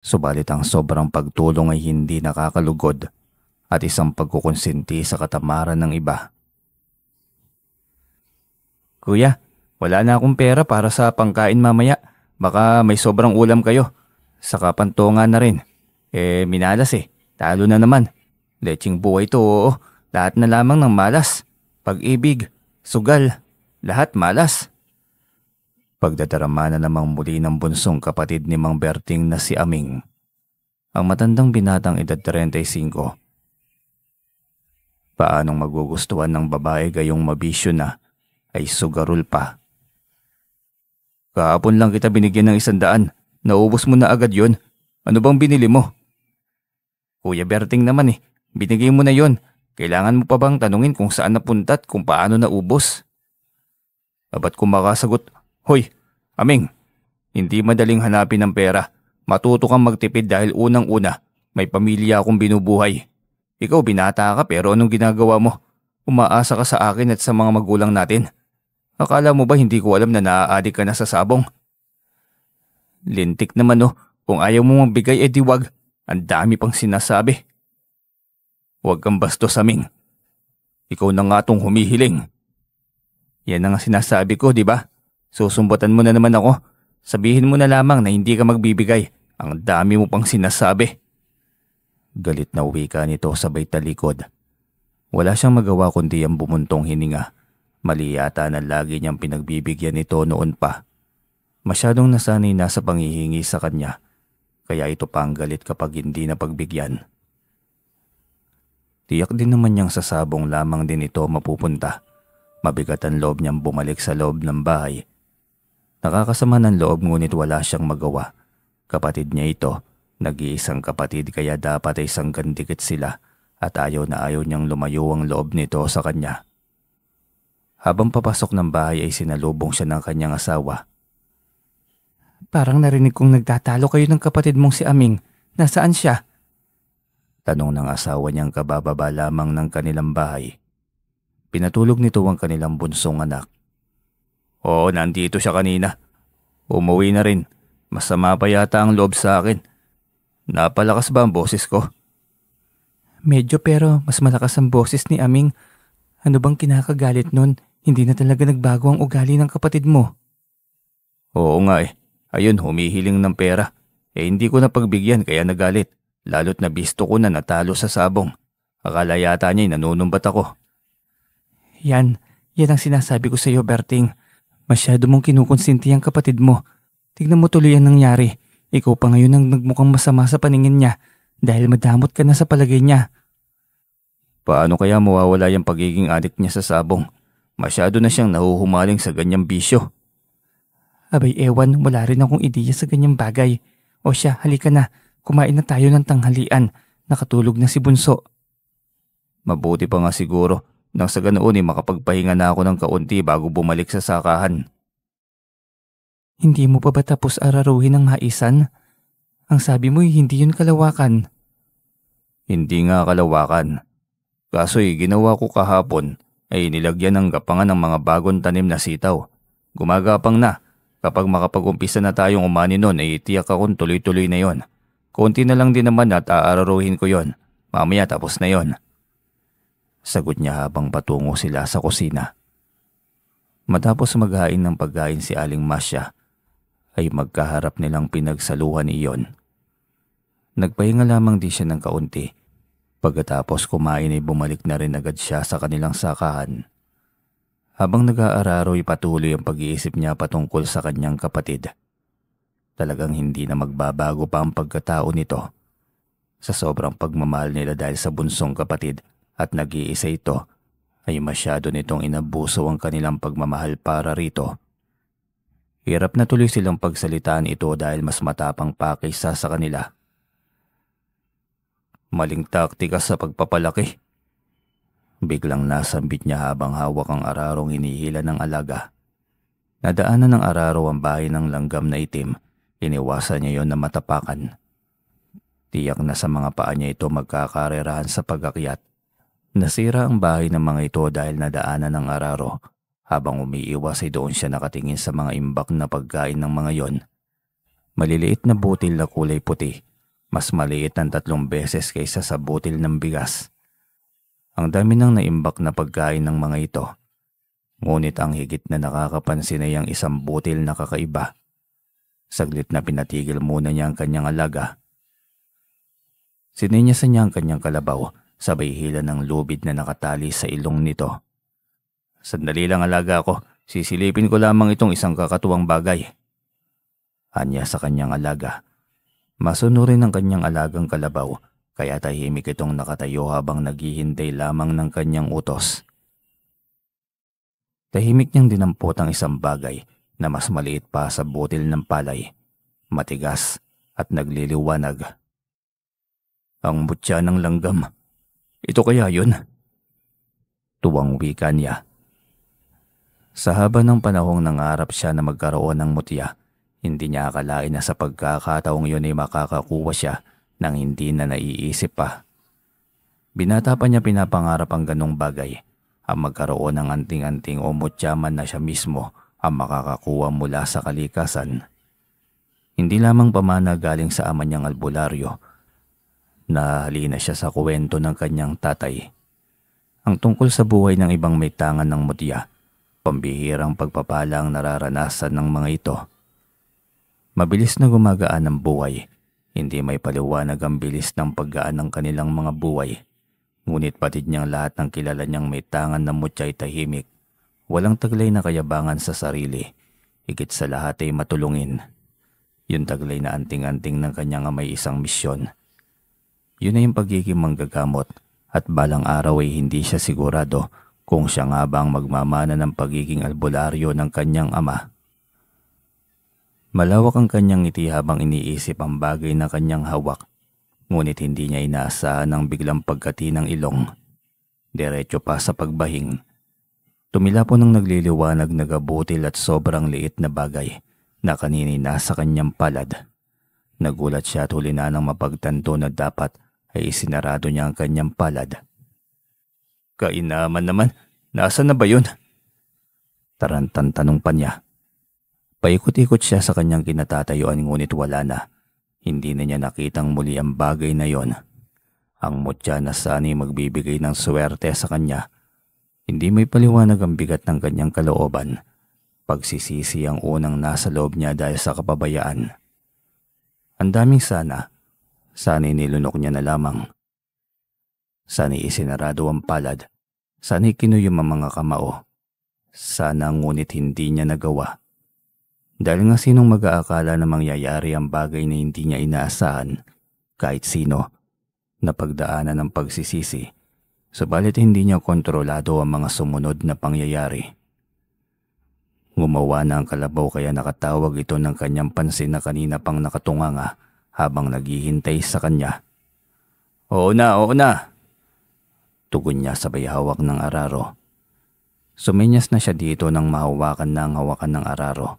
Subalit ang sobrang pagtulong ay hindi nakakalugod at isang pagkukonsinti sa katamaran ng iba. Kuya, wala na akong pera para sa pangkain mamaya. Baka may sobrang ulam kayo. Saka pantonga na rin. Minalas eh. Talo na naman. Lecheng buhay to, oo. Lahat na lamang ng malas. Pag-ibig, sugal, lahat malas. Pagdadarama na namang muli ng bunsong kapatid ni Mang Berting na si Aming. Ang matandang binatang edad 35. Paanong magugustuhan ng babae gayong mabisyo na ay sugarol pa? Kahapon lang kita binigyan ng 100. Naubos mo na agad yon. Ano bang binili mo? Kuya Berting naman eh. Binigay mo na yon. Kailangan mo pa bang tanungin kung saan napunta at kung paano naubos? Ba't kung makasagot, Hoy, Aming, hindi madaling hanapin ng pera. Matuto kang magtipid dahil unang-una, may pamilya akong binubuhay. Ikaw binata ka pero anong ginagawa mo? Umaasa ka sa akin at sa mga magulang natin. Akala mo ba hindi ko alam na naaadik ka na sa sabong? Lintik naman oh, kung ayaw mo magbigay edi wag. Ang dami pang sinasabi. Huwag kang bastos, Aming. Ikaw na nga tong humihiling. Yan ang sinasabi ko, di ba? Susumbatan mo na naman ako. Sabihin mo na lamang na hindi ka magbibigay. Ang dami mo pang sinasabi. Galit na wika nito sabay talikod. Wala siyang magawa kundi ang bumuntong hininga. Mali yata na lagi niyang pinagbibigyan nito noon pa. Masyadong nasanay na sa panghihingi sa kanya. Kaya ito pa ang galit kapag hindi na pagbigyan. Tiyak din naman niyang sa sabong lamang din ito mapupunta. Mabigat ang loob niyang bumalik sa loob ng bahay. Nakakasama ng loob ngunit wala siyang magawa. Kapatid niya ito, nag-iisang kapatid kaya dapat ay sanggandikit sila at ayaw na ayaw niyang lumayo ang loob nito sa kanya. Habang papasok ng bahay ay sinalubong siya ng kanyang asawa. Parang narinig kong nagtatalo kayo ng kapatid mong si Aming. Nasaan siya? Tanong ng asawa niyang kabababa lamang ng kanilang bahay. Pinatulog nito ang kanilang bunsong anak. Oo, nandito siya kanina. Umuwi na rin. Masama pa yata ang loob sa akin. Napalakas ba ang boses ko? Medyo pero mas malakas ang boses ni Aming. Ano bang kinakagalit nun? Hindi na talaga nagbago ang ugali ng kapatid mo. Oo nga eh. Ayun, humihiling ng pera. Hindi ko na pagbigyan kaya nagalit. Lalo't na bisto ko na natalo sa sabong. Akala yata niya'y nanunumbat ako. Yan ang sinasabi ko sa iyo, Berting. Masyado mong kinukonsinti ang kapatid mo. Tignan mo tuloy ang nangyari. Ikaw pa ngayon ang nagmukhang masama sa paningin niya dahil madamot ka na sa palagay niya. Paano kaya mawawala yung pagiging adik niya sa sabong? Masyado na siyang nahuhumaling sa ganyang bisyo. Abay ewan, wala rin akong ideya sa ganyang bagay. O siya, halika na. Kumain na tayo ng tanghalian. Nakatulog na si Bunso. Mabuti pa nga siguro. Nang sa ganoon ay makapagpahinga na ako ng kaunti bago bumalik sa sakahan. Hindi mo pa ba tapos araruhin ang maisan? Ang sabi mo'y hindi yun kalawakan. Hindi nga kalawakan. Kaso'y ginawa ko kahapon ay nilagyan ng gapangan ng mga bagong tanim na sitaw. Gumagapang na. Kapag makapag-umpisa na tayong umani nun ay tiyak akong tuloy-tuloy na yon. Konti na lang din naman at aararuhin ko yon. Mamaya tapos na yon. Sagot niya habang patungo sila sa kusina. Matapos maghain ng pagkain si Aling Masya, ay magkaharap nilang pinagsaluhan iyon. Nagpahinga lamang di siya ng kaunti. Pagkatapos kumain ay bumalik na rin agad siya sa kanilang sakahan. Habang nag-aararo'y patuloy ang pag-iisip niya patungkol sa kanyang kapatid. Talagang hindi na magbabago pa ang pagkatao nito. Sa sobrang pagmamahal nila dahil sa bunsong kapatid, at nag-iisa ito, ay masyado nitong inabuso ang kanilang pagmamahal para rito. Hirap na tuloy silang pagsalitaan ito dahil mas matapang pa kaysa sa kanila. Maling taktika sa pagpapalaki. Biglang nasambit niya habang hawak ang ararong inihila ng alaga. Nadaanan ng araro ang bahay ng langgam na itim, iniwasan niya yon na matapakan. Tiyak na sa mga paa niya ito magkakarerahan sa pag-akyat. Nasira ang bahay ng mga ito dahil nadaanan ng araro. Habang umiiwas ay doon siya nakatingin sa mga imbak na pagkain ng mga yon. Maliliit na butil na kulay puti Mas maliit ng 3 beses kaysa sa butil ng bigas. Ang dami ng naimbak na pagkain ng mga ito. Ngunit ang higit na nakakapansin ay ang isang butil na kakaiba. Saglit na pinatigil muna niya ang kanyang alaga. Sininyasan niya ang kanyang kalabaw, sabay hila ng lubid na nakatali sa ilong nito. "Sandali lang alaga ko, sisilipin ko lamang itong isang kakatuwang bagay." Anya sa kanyang alaga. Masunurin ang kanyang alagang kalabaw, kaya tahimik itong nakatayo habang naghihintay lamang ng kanyang utos. Tahimik niyang dinampot ang isang bagay na mas maliit pa sa butil ng palay, matigas at nagliliwanag. "Ang mutya ng langgam. Ito kaya yun?" Tuwang wika niya. Sa haba ng panahong nangarap siya na magkaroon ng mutya, hindi niya akalain na sa pagkakataong yun ay makakakuha siya nang hindi na naiisip pa. Binata pa niya pinapangarap ang ganong bagay, ang magkaroon ng anting-anting o mutyaman na siya mismo ang makakakuha mula sa kalikasan. Hindi lamang pamana galing sa ama niyang albularyo. Nahalina siya sa kwento ng kanyang tatay. Ang tungkol sa buhay ng ibang may tangan ng mutya, pambihirang pagpapala ang nararanasan ng mga ito. Mabilis na gumagaan ang buhay, hindi may paliwanag ang bilis ng paggaan ng kanilang mga buhay. Ngunit batid niyang lahat ng kilala niyang may tangan na mutya ay tahimik, walang taglay na kayabangan sa sarili, higit sa lahat ay matulungin. Yung taglay na anting-anting ng kanyang may isang misyon. Yun ay yung pagiging manggagamot, at balang araw ay hindi siya sigurado kung siya nga ba ang magmamana ng pagiging albularyo ng kanyang ama. Malawak ang kanyang ngiti habang iniisip ang bagay na kanyang hawak, ngunit hindi niya inaasahan ang biglang pagkati ng ilong. Diretso pa sa pagbahing. Tumilapon ng nagliliwanag na gabutil at sobrang liit na bagay na kanini nasa kanyang palad. Nagulat siya at huli na nang mapagtanto na dapat ay isinarado niya ang kanyang palad. "Kainaman naman, nasa na ba yun?" Tarantan tanong pa niya. Paikot-ikot siya sa kanyang kinatatayuan ngunit wala na. Hindi na niya nakitang muli ang bagay na yon. Ang mutya na sana'y magbibigay ng swerte sa kanya. Hindi may paliwanag ang bigat ng kanyang kalooban. Pagsisisi ang unang nasa loob niya dahil sa kapabayaan. Ang daming sana. Sana'y nilunok niya na lamang. Sana'y isinarado ang palad. Sana'y kinuyom ang mga kamao. Sana ngunit hindi niya nagawa. Dahil nga sinong mag-aakala na mangyayari ang bagay na hindi niya inaasahan, kahit sino, na pagdaanan ng pagsisisi, subalit hindi niya kontrolado ang mga sumunod na pangyayari. Gumawa na ang kalabaw kaya nakatawag ito ng kanyang pansin na kanina pang nakatunganga habang naghihintay sa kanya. Oo na, tugon niya sabay hawak ng araro. Sumenyas na siya dito nang mahawakan na ang hawakan ng araro.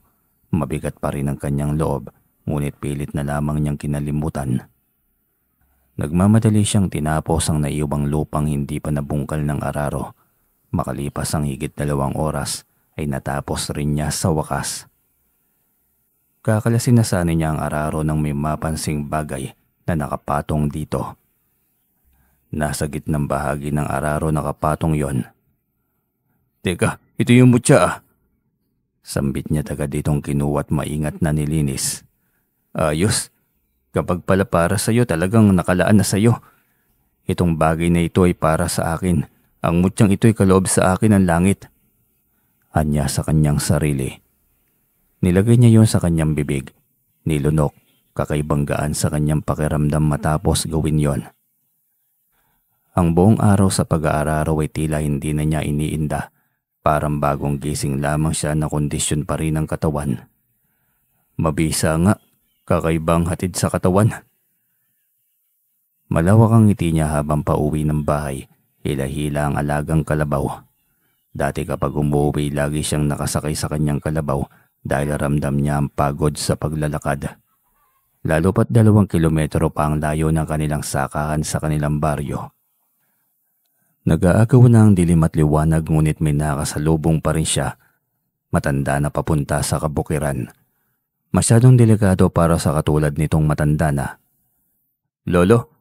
Mabigat pa rin ang kanyang loob, ngunit pilit na lamang niyang kinalimutan. Nagmamadali siyang tinapos ang naiwang lupang hindi pa nabungkal ng araro. Makalipas ang higit 2 oras, ay natapos rin niya sa wakas. Kakalasin na sana niya ang araro nang may mapansing bagay na nakapatong dito. Nasa gitnang bahagi ng araro nakapatong yon. "Teka, ito yung mutya ah." Sambit niya taga ditong kinuwat maingat na nilinis. "Ayos, kapag pala para sa'yo talagang nakalaan na sa'yo. Itong bagay na ito ay para sa akin. Ang mutyang ito ay kaloob sa akin ng langit." Anya sa kanyang sarili. Nilagay niya yon sa kanyang bibig. Nilunok, kakaibang gaan sa kanyang pakiramdam matapos gawin yon. Ang buong araw sa pag-aararo ay tila hindi na niya iniinda. Parang bagong gising lamang siya na kondisyon pa rin ang katawan. Mabisa nga, kakaibang hatid sa katawan. Malawak ang ngiti niya habang pauwi ng bahay, hila-hila ang alagang kalabaw. Dati kapag umuwi lagi siyang nakasakay sa kanyang kalabaw dahil ramdam niya ang pagod sa paglalakad. Lalo pat 2 kilometro pa ang layo ng kanilang sakahan sa kanilang baryo. Nag-aagaw na ang dilim at liwanag ngunit may nakasalubong pa rin siya. Matanda na papunta sa kabukiran. Masyadong delikado para sa katulad nitong matanda na. Lolo,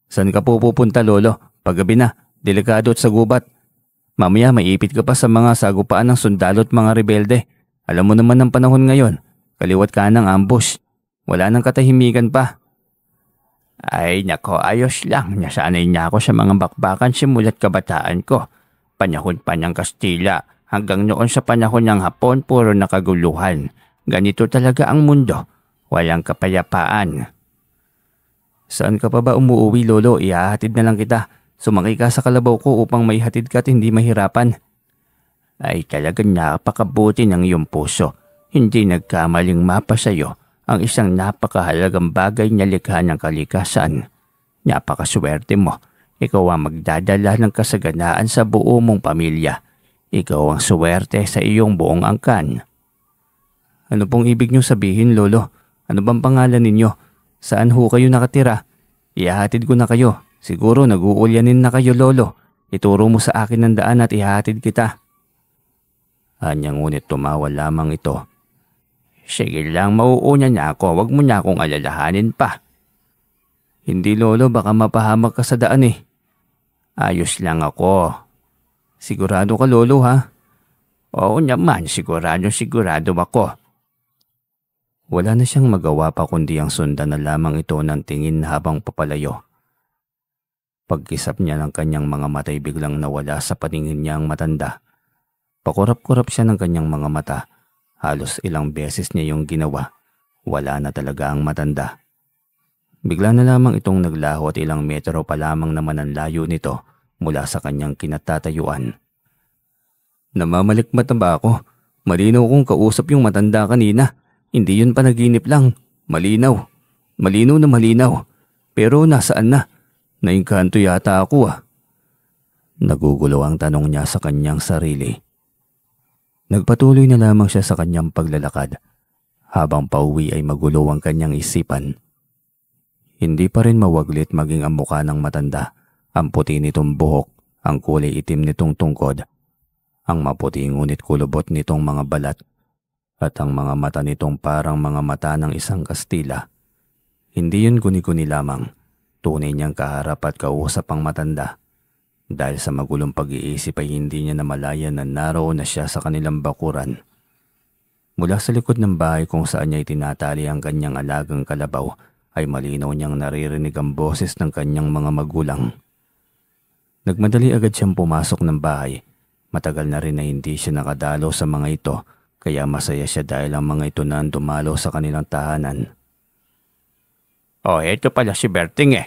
saan ka po pupunta lolo? Paggabi na, delikado at sagubat. Mamaya maipit ka pa sa mga sagupaan ng sundalo at mga rebelde. Alam mo naman ang panahon ngayon, kaliwat kanan ambush. Wala nang katahimikan pa. Ay nako, ayos lang. Nasanay niya ako sa mga bakbakan simula't kabataan ko. Panahon pa ng Kastila hanggang noon sa panahon ng Hapon puro nakaguluhan. Ganito talaga ang mundo. Walang kapayapaan. Saan ka pa ba umuuwi lolo? Ihahatid na lang kita. Sumakay ka sa kalabaw ko upang maihatid ka at hindi mahirapan. Ay talagang napakabuti ng iyong puso. Hindi nagkamaling mapa sa iyo ang isang napakahalagang bagay na likha ng kalikasan. Napakaswerte mo. Ikaw ang magdadala ng kasaganaan sa buo mong pamilya. Ikaw ang swerte sa iyong buong angkan. Ano pong ibig niyo sabihin lolo? Ano bang pangalan ninyo? Saan ho kayo nakatira? Ihahatid ko na kayo. Siguro nag-uulyanin na kayo lolo. Ituro mo sa akin ang daan at ihahatid kita. Anyang ngunit tumawa lamang ito. Sige lang, mauuna na ako. Huwag mo na akong alalahanin pa. Hindi lolo, baka mapahamak ka sa daan eh. Ayos lang ako. Sigurado ka lolo ha? Oo naman, sigurado ako. Wala na siyang magawa pa kundi ang sundan na lamang ito ng tingin habang papalayo. Pagkisap niya ng kanyang mga mata'y biglang nawala sa paningin niya ang matanda. Pakurap-kurap siya ng kanyang mga mata. Halos ilang beses niya yung ginawa. Wala na talaga ang matanda. Bigla na lamang itong naglaho at ilang metro pa lamang naman ang layo nito mula sa kanyang kinatatayuan. Namamalikmat na ba ako? Malinaw kong kausap yung matanda kanina. Hindi yun panaginip lang. Malinaw. Malinaw na malinaw. Pero nasaan na? Naingkanto yata ako ah. Nagugulo ang tanong niya sa kanyang sarili. Nagpatuloy na lamang siya sa kanyang paglalakad. Habang pauwi ay magulo ang kanyang isipan. Hindi pa rin mawaglit maging ang mukha ng matanda. Ang puti nitong buhok, ang kulay itim nitong tungkod. Ang maputi ngunit kulubot nitong mga balat. At ang mga mata nitong parang mga mata ng isang Kastila. Hindi yun guni-guni lamang. Tunay niyang kaharap at kausap ang matanda. Dahil sa magulong pag-iisip ay hindi niya namalayan na naroon na siya sa kanilang bakuran. Mula sa likod ng bahay kung saan niya itinatali ang kanyang alagang kalabaw ay malinaw niyang naririnig ang boses ng kanyang mga magulang. Nagmadali agad siyang pumasok ng bahay. Matagal na rin na hindi siya nakadalo sa mga ito. Kaya masaya siya dahil ang mga ito na dumalo sa kanilang tahanan. Eto pala si Berting eh.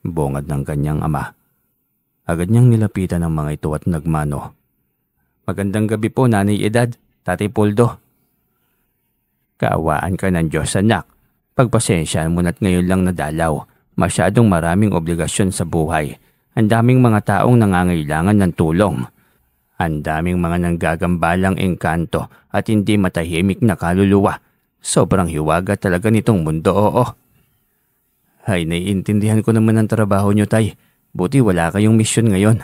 Bungad ng kanyang ama. Agad niyang nilapitan ang mga ito at nagmano. Magandang gabi po Nanay Edad, Tatay Poldo. Kaawaan ka ng Diyos anak. Pagpasensyahan mo na't ngayon lang nadalaw. Masyadong maraming obligasyon sa buhay. Ang daming mga taong nangangailangan ng tulong. Ang daming mga nanggagambalang engkanto at hindi matahimik na kaluluwa. Sobrang hiwaga talaga nitong mundo, oo. Ay, naiintindihan ko naman ang trabaho niyo, Tay. Buti wala kayong misyon ngayon.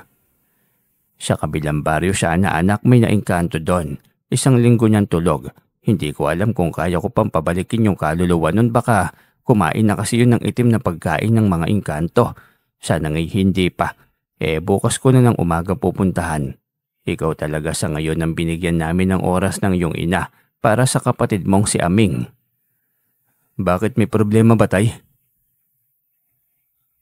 Sa kabilang baryo siya na anak may naengkanto doon. Isang linggo niyang tulog. Hindi ko alam kung kaya ko pang pabalikin yung kaluluwa nun. Baka kumain na kasi yun ng itim na pagkain ng mga engkanto. Sana ngay hindi pa. Bukas ko na ng umaga pupuntahan. Ikaw talaga sa ngayon ang binigyan namin ng oras ng iyong ina para sa kapatid mong si Aming. Bakit may problema ba, Tay?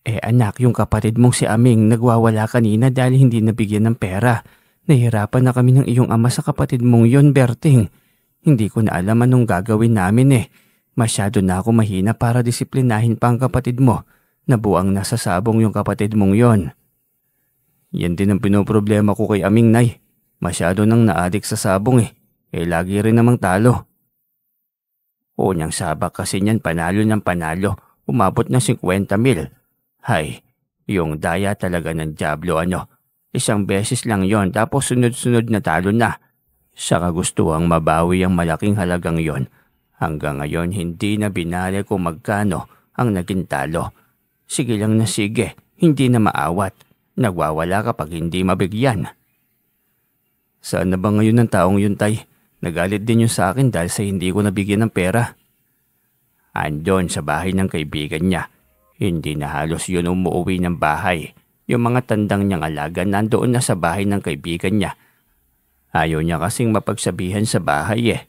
Anak, yung kapatid mong si Aming nagwawala kanina dahil hindi nabigyan ng pera. Nahirapan na kami ng iyong ama sa kapatid mong yon, Berting. Hindi ko na alam anong gagawin namin. Masyado na ako mahina para disiplinahin pa ang kapatid mo. Nabuang nasa sabong yung kapatid mong yon. Yan din ang pinoproblema ko kay Aming, Nay. Masyado nang naadik sa sabong lagi rin namang talo. Unang sabak kasi niyan panalo ng panalo. Umabot na 50,000. Hay, yung daya talaga ng dyablo Isang beses lang yon tapos sunod-sunod na talo na. Sa kagustuhang mabawi ang malaking halagang yon. Hanggang ngayon hindi na binali kung magkano ang naging talo. Sige lang na sige, hindi na maawat. Nagwawala kapag hindi mabigyan. Saan na ba ngayon ang taong yun, Tay? Nagalit din yun sa akin dahil sa hindi ko nabigyan ng pera. Andon sa bahay ng kaibigan niya. Hindi na halos yun umuwi ng bahay. Yung mga tandang niyang alaga nandoon na sa bahay ng kaibigan niya. Ayaw niya kasing mapagsabihan sa bahay eh.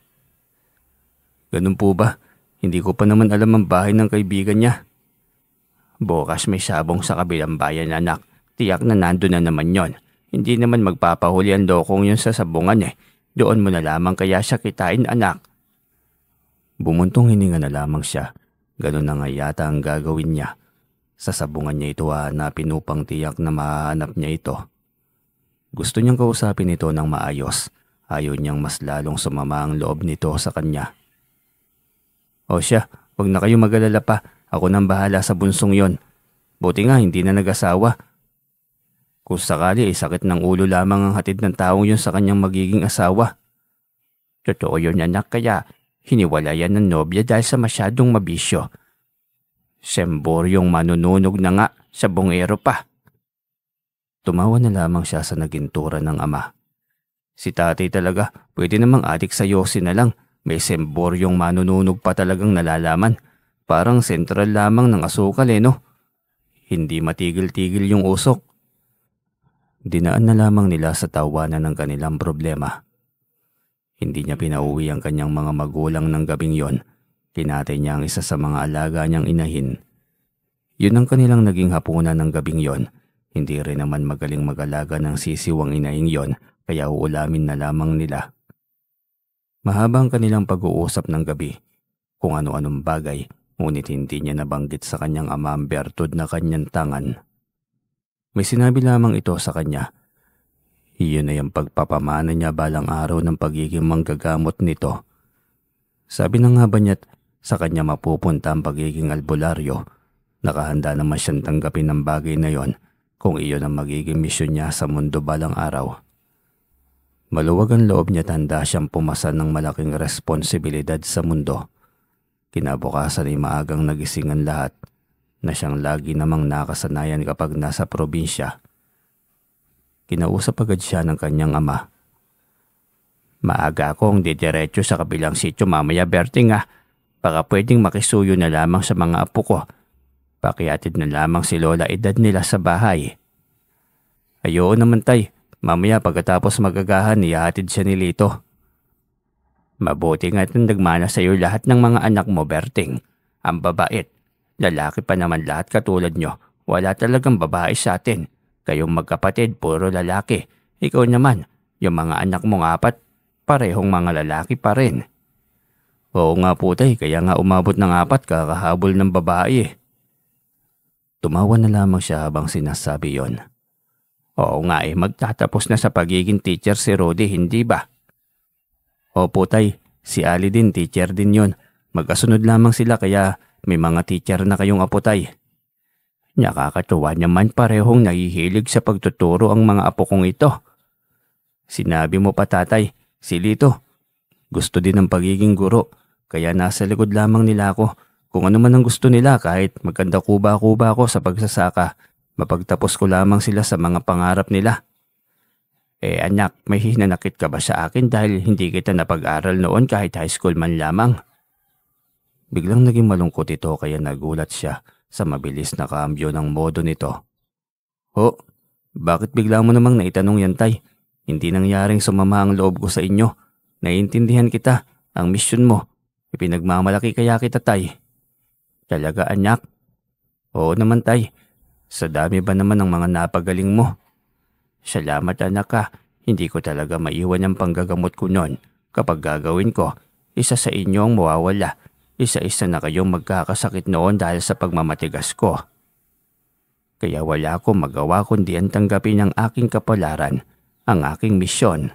Ganun po ba? Hindi ko pa naman alam ang bahay ng kaibigan niya. Bukas may sabong sa kabilang bayan, anak. Tiyak na nandun na naman yon. Hindi naman magpapahuli ang lokong yun sa sabungan eh. Doon mo na lamang kaya siya kitain, anak. Bumuntong hininga na lamang siya. Ganun na nga yata ang gagawin niya. Sa sabungan niya ito hahanapin upang tiyak na mahanap niya ito. Gusto niyang kausapin ito ng maayos. Ayaw niyang mas lalong sumama ang loob nito sa kanya. O siya, huwag na kayo mag-alala pa. Ako nang bahala sa bunsong yon. Buti nga hindi na nag-asawa. Kung sakali ay sakit ng ulo lamang ang hatid ng taong yun sa kanyang magiging asawa. Totoo yun, anak, kaya hiniwalayan ng nobya dahil sa masyadong mabisyo. Semboryong manununog na nga sa bungero pa. Tumawa na lamang siya sa nagintura ng ama. Si tatay talaga, pwede namang adik sa yosi na lang. May semboryong manununog pa talagang nalalaman. Parang sentral lamang ng asukal no? Hindi matigil-tigil yung usok. Dinaan na lamang nila sa tawanan ng kanilang problema. Hindi niya pinauwi ang kanyang mga magulang ng gabing yon. Kinatay niya ang isa sa mga alaga niyang inahin. Yun ang kanilang naging hapunan ng gabing yon. Hindi rin naman magaling mag-alaga ng sisiwang inahing yon, kaya uulamin na lamang nila. Mahaba ang kanilang pag-uusap ng gabi. Kung ano-anong bagay, ngunit hindi niya nabanggit sa kanyang ama ang bertud na kanyang tangan. May sinabi lamang ito sa kanya. Iyon ay ang pagpapamana niya balang araw ng pagiging manggagamot nito. Sabi na nga ba niya't sa kanya mapupunta ang pagiging albularyo. Nakahanda naman siyang tanggapin ng bagay na yon kung iyon ang magiging misyon niya sa mundo balang araw. Maluwag ang loob niya at handa siyang pumasa ng malaking responsibilidad sa mundo. Kinabukasan ay maagang nagising ang lahat na siyang lagi namang nakasanayan kapag nasa probinsya. Kinausap agad siya ng kanyang ama. Maaga akong didiretso sa kabilang sityo mamaya, Berting ah. Baka pwedeng makisuyo na lamang sa mga apo ko. Pakiatid na lamang si Lola, edad nila sa bahay. Ayoko naman tay. Mamaya pagkatapos magagahan, ihahatid siya ni Lito. Mabuti nga't nagmana sa iyo lahat ng mga anak mo, Berting. Ang babait. Lalaki pa naman lahat katulad nyo. Wala talagang babae sa atin. Kayong magkapatid, puro lalaki. Ikaw naman, yung mga anak mong apat, parehong mga lalaki pa rin. Oo nga po tay, kaya nga umabot ng 4 kakahabol ng babae. Tumawa na lamang siya habang sinasabi yon. Oo nga magtatapos na sa pagiging teacher si Rudy, hindi ba? Opo tay, si Ali din teacher din yon. Magkasunod lamang sila kaya may mga teacher na kayong apo tay. Nakakatuwa naman parehong nahihilig sa pagtuturo ang mga apo kong ito. Sinabi mo pa tatay, si Lito. Gusto din ng pagiging guro, kaya nasa likod lamang nila ako. Kung ano man ang gusto nila kahit maganda kuba-kuba ako sa pagsasaka, mapagtapos ko lamang sila sa mga pangarap nila. Anak, may hinanakit ka ba sa akin dahil hindi kita napag-aral noon kahit high school man lamang? Biglang naging malungkot ito kaya nagulat siya sa mabilis na kambyo ng modo nito. Ho, bakit bigla mo namang naitanong yan tay? Hindi nangyaring sumama ang loob ko sa inyo. Naiintindihan kita, ang misyon mo. Ipinagmamalaki kaya kita tay. Talaga anak? Oo naman tay. Sa dami ba naman ng mga napagaling mo? Salamat anak ka. Hindi ko talaga maiwan ang panggagamot ko noon. Kapag gagawin ko, isa sa inyo ang mawawala. Isa-isa na kayong magkakasakit noon dahil sa pagmamatigas ko. Kaya wala akong magawa kundi ang tanggapin ang aking kapalaran, ang aking misyon.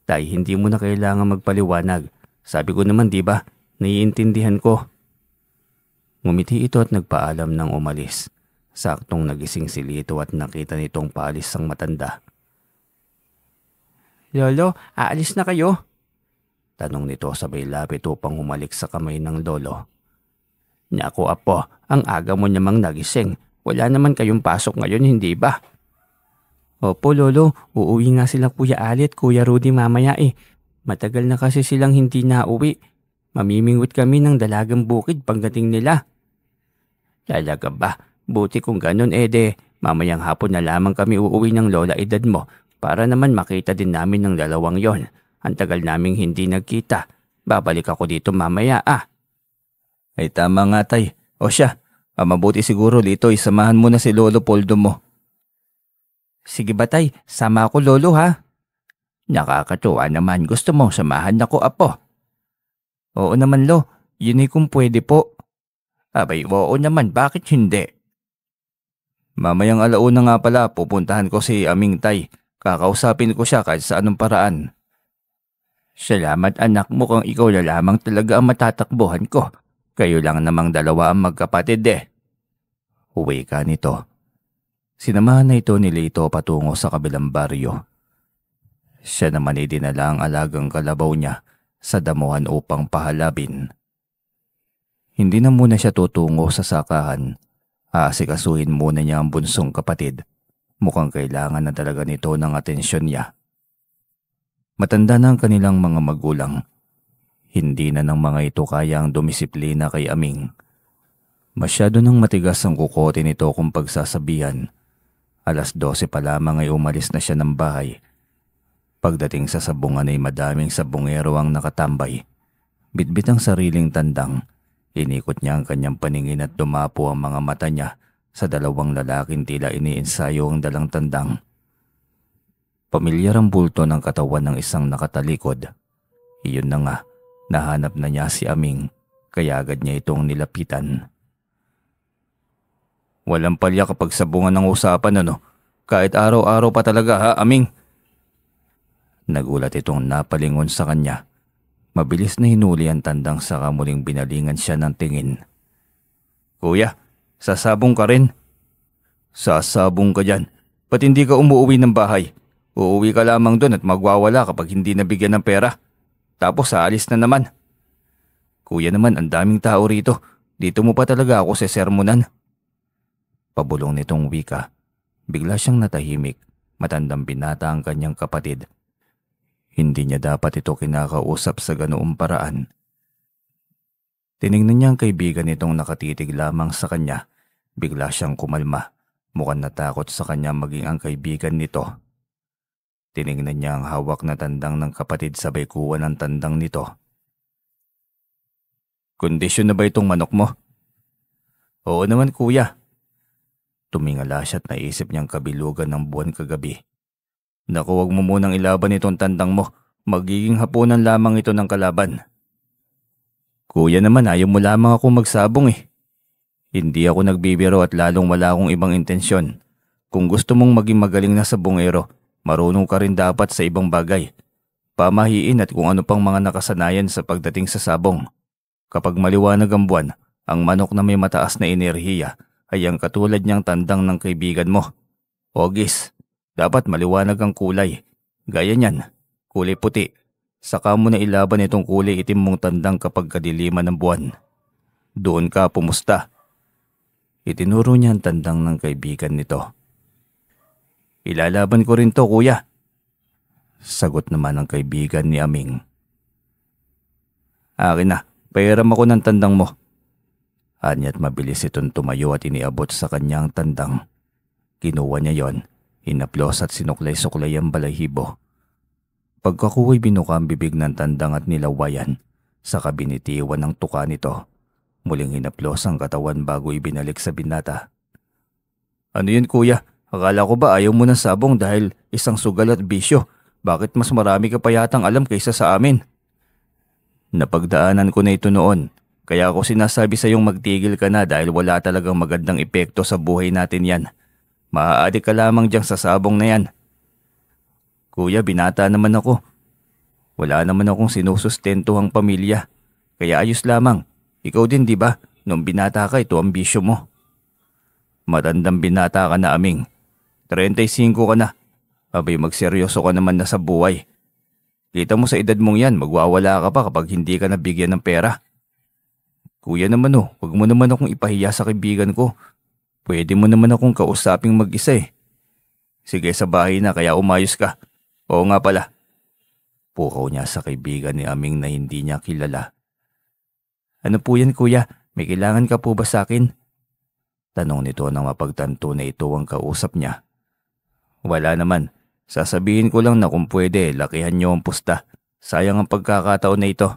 Tay, hindi mo na kailangan magpaliwanag. Sabi ko naman di ba, naiintindihan ko. Ngumiti ito at nagpaalam ng umalis. Saktong nagising si Lito at nakita nitong paalis ang matanda. Lolo, aalis na kayo? Tanong nito sabay lapit upang humalik sa kamay ng lolo. Naku apo, ang aga mo namang nagising. Wala naman kayong pasok ngayon, hindi ba? Opo lolo, uuwi nga sila Kuya Ali at Kuya Rudy mamaya Matagal na kasi silang hindi nauwi. Mamimingwit kami ng dalagang bukid pagdating nila. Talaga ba? Buti kung ganun ede, mamayang hapon na lamang kami uuwi ng lola edad mo para naman makita din namin ng dalawang yon. Ang tagal naming hindi nagkita. Babalik ako dito mamaya ah. Ay tama nga tay. O siya, mabuti siguro dito isamahan mo na si Lolo Poldo mo. Sige ba tay, sama ako lolo ha? Nakakatuwa naman, gusto mong samahan ako apo? Oo naman lo, yun ay kung pwede po. Abay oo naman, bakit hindi? Mamayang alauna nga pala pupuntahan ko si Aming tay. Kakausapin ko siya kahit sa anong paraan. Salamat anak, mukhang ikaw na lamang talaga ang matatakbuhan ko. Kayo lang namang dalawa ang magkapatid eh. Uwi ka nito. Sinamahan na ito ni Lito patungo sa kabilang baryo. Siya naman ay dinala ang alagang kalabaw niya sa damuhan upang pahalabin. Hindi na muna siya tutungo sa sakahan. Aasikasuhin muna niya ang bunsong kapatid. Mukhang kailangan na talaga nito ng atensyon niya. Matanda na ang kanilang mga magulang. Hindi na ng mga ito kaya ang dumisiplina kay Aming. Masyado nang matigas ang kukote nito kung pagsasabihan. 12:00 pa lamang ay umalis na siya ng bahay. Pagdating sa sabungan ay madaming sabungero ang nakatambay. Bitbit ang sariling tandang. Inikot niya ang kanyang paningin at dumapo ang mga mata niya sa dalawang lalaking tila iniensayo ang dalang tandang. Pamilyar ang bulto ng katawan ng isang nakatalikod. Iyon na nga, nahanap na niya si Aming, kaya agad niya itong nilapitan. Walang palya kapag sabungan ng usapan ano, kahit araw-araw pa talaga ha Aming? Nagulat itong napalingon sa kanya. Mabilis na hinuli ang tandang saka muling binalingan siya ng tingin. Kuya, sasabong ka rin? Sasabong ka dyan. Ba't hindi ka umuwi ng bahay? Uuwi ka lamang doon at magwawala kapag hindi nabigyan ng pera. Tapos aalis na naman. Kuya naman, ang daming tao rito. Dito mo pa talaga ako sesermonan. Pabulong nitong wika. Bigla siyang natahimik. Matandang binata ang kanyang kapatid. Hindi niya dapat ito kinakausap sa ganoong paraan. Tiningnan niya ang kaibigan nitong nakatitig lamang sa kanya. Bigla siyang kumalma. Mukhang natakot sa kanya maging ang kaibigan nito. Tiningnan niya ang hawak na tandang ng kapatid sabay kuha ng tandang nito. Kondisyon na ba itong manok mo? Oo naman kuya. Tumingala siya at naisip niyang kabilugan ng buwan kagabi. Naku, wag mo munang ilaban itong tandang mo. Magiging hapunan lamang ito ng kalaban. Kuya naman, ayaw mo lamang ako magsabong eh. Hindi ako nagbibiro at lalong wala akong ibang intensyon. Kung gusto mong maging magaling na sabongero, marunong ka rin dapat sa ibang bagay. Pamahiin at kung ano pang mga nakasanayan sa pagdating sa sabong. Kapag maliwanag ang buwan, ang manok na may mataas na enerhiya ay ang katulad niyang tandang ng kaibigan mo. Ogis, dapat maliwanag ang kulay. Gaya niyan, kulay puti. Saka mo na ilaban itong kulay itim mong tandang kapag kadiliman ng buwan. Doon ka pumusta. Itinuro niya ang tandang ng kaibigan nito. Ilalaban ko rin to kuya. Sagot naman ng kaibigan ni Aming. Akin na, pahiram ako ng tandang mo. Anya't mabilis itong tumayo at iniabot sa kanyang tandang. Kinuha niya yon, hinaplos at sinuklay-suklay ang balahibo. Pagkakuwa'y binuka ang bibig ng tandang at nilawayan, saka binitiwan ng tuka nito. Muling hinaplos ang katawan bago ibinalik sa binata. Ano yun kuya? Akala ko ba ayaw mo ng sabong dahil isang sugal at bisyo? Bakit mas marami ka pa yatang alam kaysa sa amin? Napagdaanan ko na ito noon. Kaya ako sinasabi sa iyong magtigil ka na dahil wala talagang magandang epekto sa buhay natin yan. Maaadik ka lamang diyang sa sabong na yan. Kuya, binata naman ako. Wala naman akong sinusustentuhang pamilya. Kaya ayos lamang. Ikaw din di ba? Nung binata ka, ito ang bisyo mo. Matandang binata ka na Aming. 35 ka na. Abay magseryoso ka naman na sa buhay. Kita mo sa edad mong yan, magwawala ka pa kapag hindi ka nabigyan ng pera. Kuya naman wag mo naman akong ipahiya sa kaibigan ko. Pwede mo naman akong kausaping mag-isa eh. Sige sa bahay na kaya umayos ka. Oo nga pala. Pukaw niya sa kaibigan ni Aming na hindi niya kilala. Ano po yan kuya? May kailangan ka po ba sa akin? Tanong nito nang mapagtanto na ito ang kausap niya. Wala naman. Sasabihin ko lang na kung pwede, lakihan niyo ang pusta. Sayang ang pagkakataon na ito.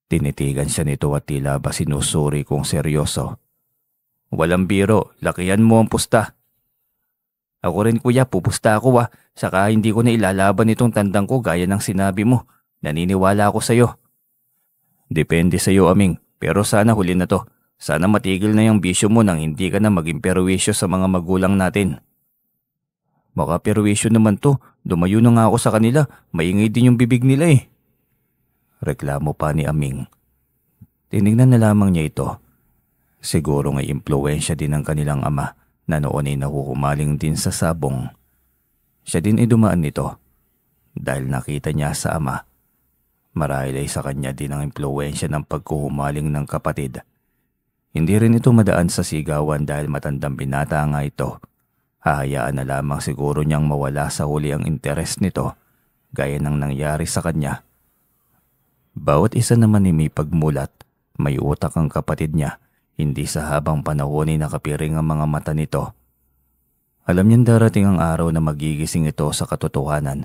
Tinitigan siya nito at tila ba sinusuri kung seryoso. Walang biro, lakihan mo ang pusta. Ako rin kuya, pupusta ako Saka hindi ko na ilalaban itong tandang ko gaya ng sinabi mo. Naniniwala ako sa'yo. Depende sa'yo, Aming. Pero sana huli na to. Sana matigil na yung bisyo mo nang hindi ka na maging perwisyo sa mga magulang natin. Baka perwisyo naman to. Dumayo na nga ako sa kanila. Maingay din yung bibig nila eh. Reklamo pa ni Aming. Tinignan na lamang niya ito. Siguro ngay impluwensya din ng kanilang ama na noon ay nakukumaling din sa sabong. Siya din ay dumaan nito dahil nakita niya sa ama. Marahil ay sa kanya din ang impluwensya ng pagkuhumaling ng kapatid. Hindi rin ito madaan sa sigawan dahil matandang binata nga ito. Hahayaan na lamang siguro niyang mawala sa huli ang interes nito gaya ng nangyari sa kanya. Bawat isa naman ay may pagmulat, may utak ang kapatid niya. Hindi sa habang panahon ay nakapiring ang mga mata nito. Alam niyang darating ang araw na magigising ito sa katotohanan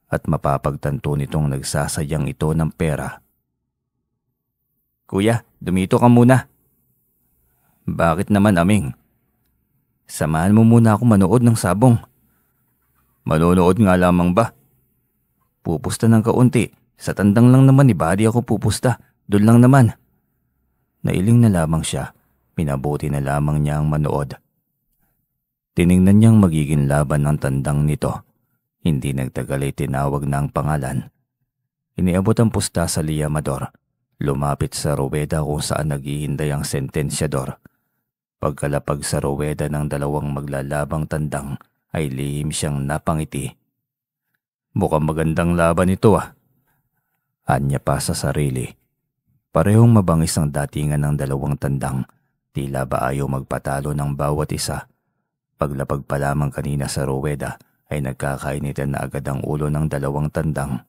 at mapapagtanto nitong nagsasayang ito ng pera. Kuya, dumito ka muna. Bakit naman, Aming? Samahan mo muna ako manood ng sabong. Manonood nga lamang ba? Pupusta ng kaunti. Sa tandang lang naman ni Buddy ako pupusta. Doon lang naman. Nailing na lamang siya. Pinabuti na lamang niya ang manood. Tiningnan niyang magiging laban ng tandang nito. Hindi nagtagal ay tinawag na ang pangalan. Iniabot ang pusta sa liamador. Lumapit sa ruweda kung saan naghihintay ang sentensyador. Pagkalapag sa ruweda ng dalawang maglalabang tandang ay lihim siyang napangiti. Mukhang magandang laban ito Anya pa sa sarili. Parehong mabangis ang datingan ng dalawang tandang. Tila ba ayaw magpatalo ng bawat isa. Paglapag pa lamang kanina sa ruweda ay nagkakainitan na agad ang ulo ng dalawang tandang.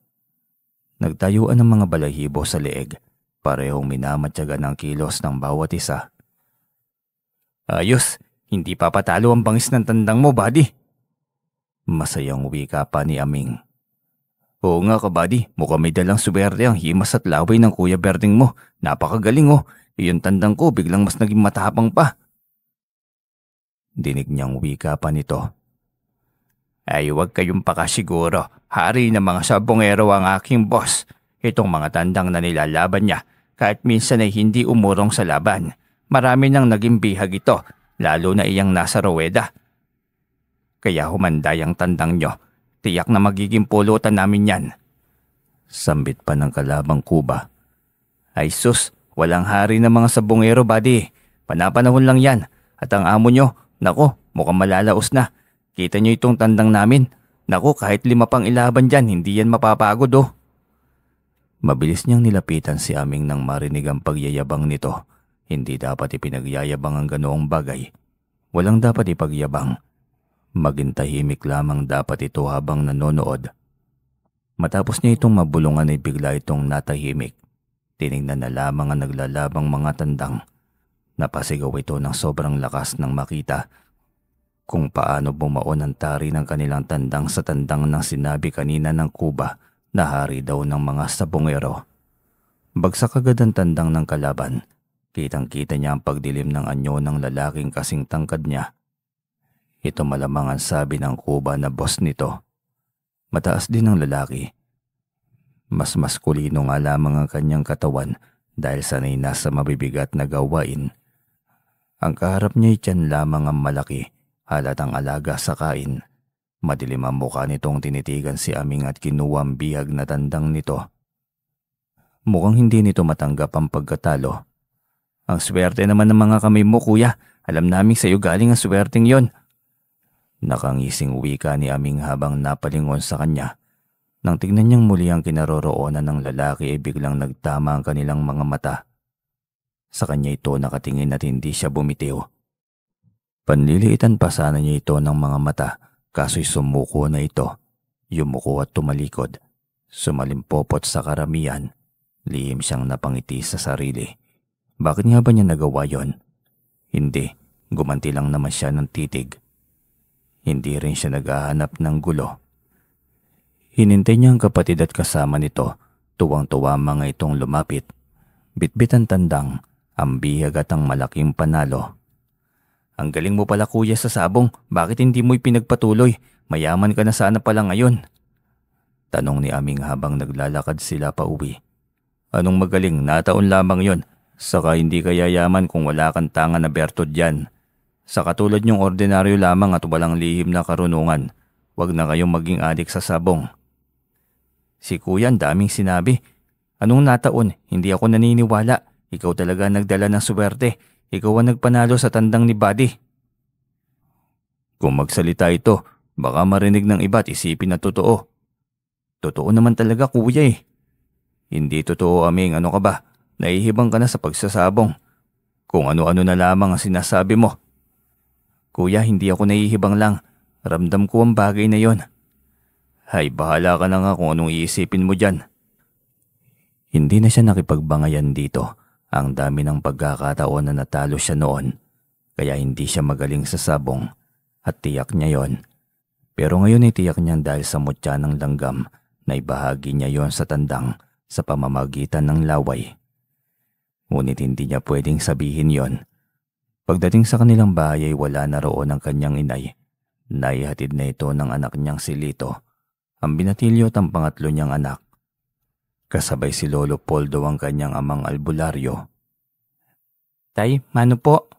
Nagtayuan ng mga balahibo sa leeg. Parehong minamatyaga ng kilos ng bawat isa. Ayos, hindi papatalo ang bangis ng tandang mo, Buddy. Masayang wika pa ni Aming. Oo nga ka, Buddy, mukhang may dalang swerte ang himas at laway ng Kuya Berding mo. Napakagaling Iyon tandang ko biglang mas naging matapang pa. Dinig niyang wika pa nito. Ay huwag kayong pakasiguro. Hari ng mga sabongero ang aking boss. Itong mga tandang na nilalaban niya kahit minsan ay hindi umurong sa laban. Marami nang naging bihag ito, lalo na iyang nasa ruweda. Kaya humanday ang tandang nyo. Tiyak na magiging pulutan namin yan. Sambit pa ng kalabang kuba. Ay sus, walang hari ng mga sabongero, Buddy. Panapanahon lang yan. At ang amo nyo, nako, mukhang malalaos na. Kita nyo itong tandang namin. Nako, kahit 5 pang ilaban dyan, hindi yan mapapagod Mabilis niyang nilapitan si Aming nang marinig ang pagyayabang nito. Hindi dapat ipinagyayabang ang ganoong bagay. Walang dapat ipagyabang. Maging tahimik lamang dapat ito habang nanonood. Matapos niya itong mabulungan ay bigla itong natahimik. Tinignan na lamang ang naglalabang mga tandang. Napasigaw ito ng sobrang lakas nang makita kung paano bumaon ang tari ng kanilang tandang sa tandang ng sinabi kanina ng kuba na hari daw ng mga sabongero. Bagsak agad ang tandang ng kalaban. Kitang-kita niya ang pagdilim ng anyo ng lalaking kasing tangkad niya. Ito malamang ang sabi ng kuba na boss nito. Mataas din ang lalaki. Mas maskulino nga lamang ang kanyang katawan dahil sanay na sa mabibigat na gawain. Ang kaharap niya ay tiyan lamang ang malaki, halatang alaga sa kain. Madilim ang mukha nitong tinitigan si Aming at kinuha ang bihag na tandang nito. Mukhang hindi nito matanggap ang pagkatalo. Ang swerte naman ng mga kamay mo, kuya. Alam namin sa iyo galing ang swerteng yon. Nakangising wika ni Aming habang napalingon sa kanya. Nang tignan niyang muli ang kinaroroonan ng lalaki ay biglang nagtama ang kanilang mga mata. Sa kanya ito nakatingin at hindi siya bumitiw. Panliliitan pa sana niya ito ng mga mata, kaso'y sumuko na ito. Yumuko at tumalikod. Sumalimpopot sa karamihan. Lihim siyang napangiti sa sarili. Bakit nga ba niya nagawa yon? Hindi, gumanti lang naman siya ng titig. Hindi rin siya naghahanap ng gulo. Hinintay niya ang kapatid at kasama nito. Tuwang-tuwa mga itong lumapit. Bitbit ang tandang, ang bihag at ang malaking panalo. Ang galing mo pala kuya sa sabong, bakit hindi mo ipinagpatuloy? Mayaman ka na sana pala ngayon. Tanong ni Aming habang naglalakad sila pa uwi. Anong magaling, nataon lamang yon. Saka hindi ka yayaman kung wala kang tangan na bertod dyan. Sa katulad niyong ordinaryo lamang at walang lihim na karunungan, wag na kayong maging adik sa sabong. Si kuya ang daming sinabi. Anong nataon? Hindi ako naniniwala. Ikaw talaga nagdala ng swerte. Ikaw ang nagpanalo sa tandang ni Buddy. Kung magsalita ito, baka marinig ng iba at isipin na totoo. Totoo naman talaga kuya eh. Hindi totoo Aming, ano ka ba? Nahihibang ka na sa pagsasabong. Kung ano-ano na lamang ang sinasabi mo. Kuya, hindi ako nahihibang lang. Ramdam ko ang bagay na yon. Hay, bahala ka na nga kung anong iisipin mo dyan. Hindi na siya nakipagbangayan dito. Ang dami ng pagkakataon na natalo siya noon. Kaya hindi siya magaling sa sabong. At tiyak niya yon. Pero ngayon ay tiyak niya dahil sa mutya ng langgam na ibahagi niya yon sa tandang sa pamamagitan ng laway. Ngunit hindi niya pwedeng sabihin yon. Pagdating sa kanilang bahay ay wala na roon ang kanyang inay. Naihatid na ito ng anak niyang si Lito, ang binatilyo at ang pangatlo niyang anak. Kasabay si Lolo Poldo ang kanyang amang albularyo. Tay, mano po?